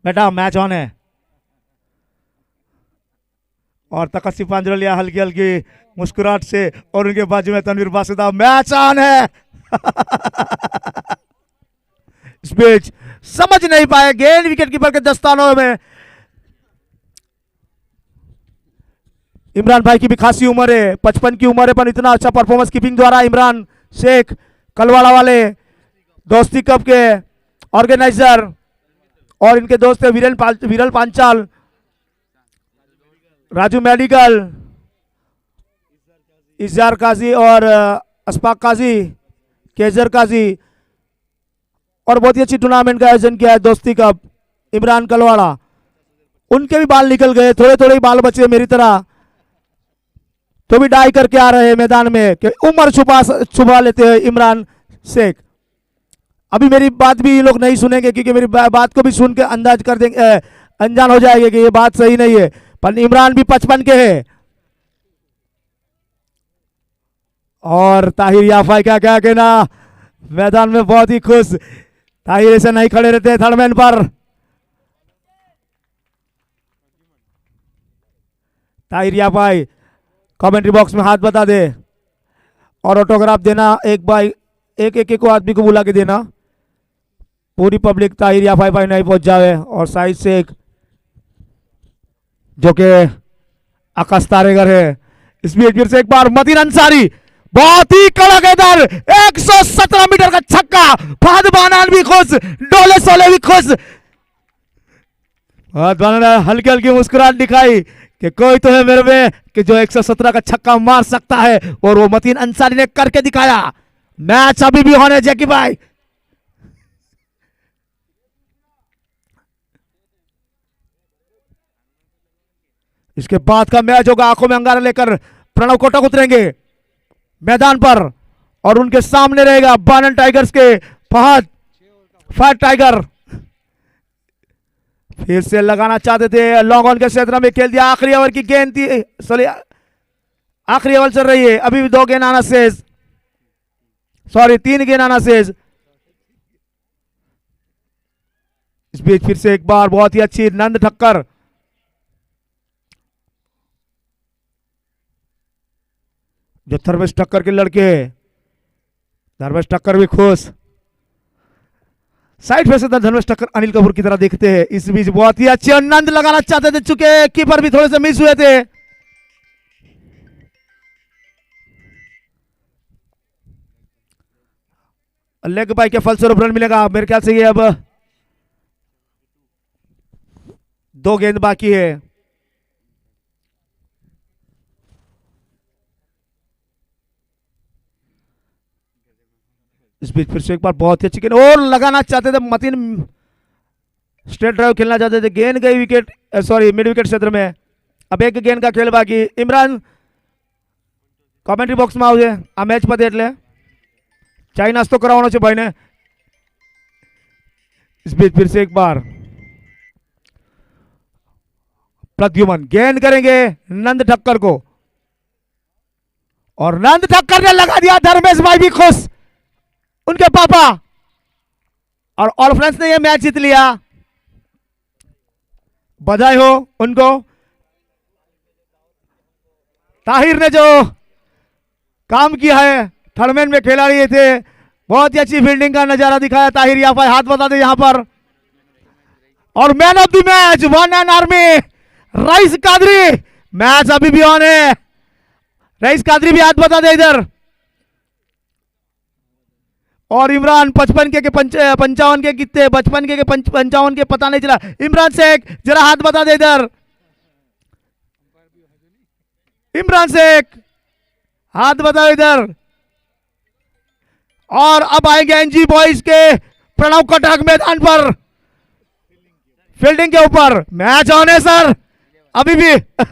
बेटा मैच ऑन है और तकसी पांजरोलिया हल्की हल्की मुस्कुराहट से, और उनके बाजू में तनवीर बासिदा, मैच ऑन है। इस बीच समझ नहीं पाए गेंद विकेट कीपर के दस्तानों में। इमरान भाई की भी खासी उम्र है, 55 की उम्र है, पर इतना अच्छा परफॉर्मेंस कीपिंग द्वारा इमरान शेख कलवाड़ा वाले दोस्ती कप के ऑर्गेनाइजर, और इनके दोस्त है विरल पांचाल, राजू मेडिकल, इजहार काजी और अशफाक काजी, केजर काजी, और बहुत ही अच्छी टूर्नामेंट का आयोजन किया है दोस्ती कप। इमरान कलवाड़ा, उनके भी बाल निकल गए, थोड़े थोड़े ही बाल बचे मेरी तरह, तो भी डाई करके आ रहे हैं मैदान में कि उम्र छुपा लेते हैं इमरान शेख। अभी मेरी बात भी ये लोग नहीं सुनेंगे, क्योंकि मेरी बात को भी सुन के अंदाज कर देंगे, अनजान हो जाएंगे कि ये बात सही नहीं है, पर इमरान भी 55 के हैं। और ताहिर याफाई का क्या कहना, मैदान में बहुत ही खुश, ताहिर ऐसे नहीं खड़े रहते थर्ड मैन पर। ताहिर याफाई कमेंट्री बॉक्स में हाथ बता दे, और ऑटोग्राफ देना एक बाई एक को आदमी को बुला के देना, पूरी पब्लिक ताहिर याफाई भाई नहीं पहुंच जाए। और साइड से एक जो के आकाश तारेगर है। इस बीच फिर से एक बार मतीन अंसारी, बहुत ही कड़ाकेदार 117 मीटर का छक्का, फहद बानान भी खुश, डोले सोले भी खुश, और दोनों ने हल्की हल्की मुस्कुराहट दिखाई कि कोई तो है मेरे में कि जो 117 का छक्का मार सकता है, और वो मतीन अंसारी ने करके दिखाया। मैच अभी भी होने जैकी भाई। इसके बाद का मैच होगा, आंखों में अंगारा लेकर प्रणव कोटक उतरेंगे मैदान पर, और उनके सामने रहेगा बानन टाइगर्स के फहद फायर टाइगर। फिर से लगाना चाहते थे, लॉन्ग ऑन के क्षेत्र में खेल दिया। आखिरी ओवर की गेंद थी, सॉरी आखिरी ओवर चल रही है, अभी भी 2 गेंद आना शेष, सॉरी 3 गेंद आना शेष। इस बीच फिर से एक बार बहुत ही अच्छी नंद ठक्कर, जो धर्मेश ठक्कर के लड़के हैं, धर्मेश ठक्कर भी खुश। साइड पे से धर्मेश ठक्कर अनिल कपूर की तरह देखते हैं। इस बीच बहुत ही अच्छे आनंद लगाना चाहते थे, चुके कीपर भी थोड़े से मिस हुए थे। लेग बाई के फलस्वरूप रन मिलेगा मेरे ख्याल से। ये अब 2 गेंद बाकी है। इस बीच फिर से एक बार बहुत ही अच्छी गेंद, और लगाना चाहते थे मतीन, स्ट्रेट ड्राइव खेलना चाहते थे, गेंद गई विकेट, सॉरी मिड विकेट क्षेत्र में। अब एक गेंद का खेल बाकी। इमरान कमेंट्री बॉक्स में आवजे, आ मैच पते એટલે चाय नास्तो करावनो छे भाई ने। इस बीच फिर से एक बार प्रद्युमन गेंद करेंगे नंद ठक्कर को, और नंद ठक्कर ने लगा दिया। धर्मेश भाई भी खुश, उनके पापा, और ऑल फ्रेंड्स ने ये मैच जीत लिया। बधाई हो उनको। ताहिर ने जो काम किया है, थर्डमैन में खिलाड़ी थे, बहुत ही अच्छी फील्डिंग का नजारा दिखाया ताहिर। यहाँ पर हाथ बता दे यहाँ पर, और man of the match one and army Rais Qadri. Match अभी भी ऑन है, रईस कादरी भी हाथ बता दे इधर। और इमरान 55 के 55 के कितने, 55 के 55 के पता नहीं चला। इमरान शेख जरा हाथ बता दे इधर, इमरान शेख हाथ बताओ इधर। और अब आएंगे एनजी बॉयज के प्रणव कोटक मैदान पर फील्डिंग के ऊपर। मैच ऑन है सर अभी भी।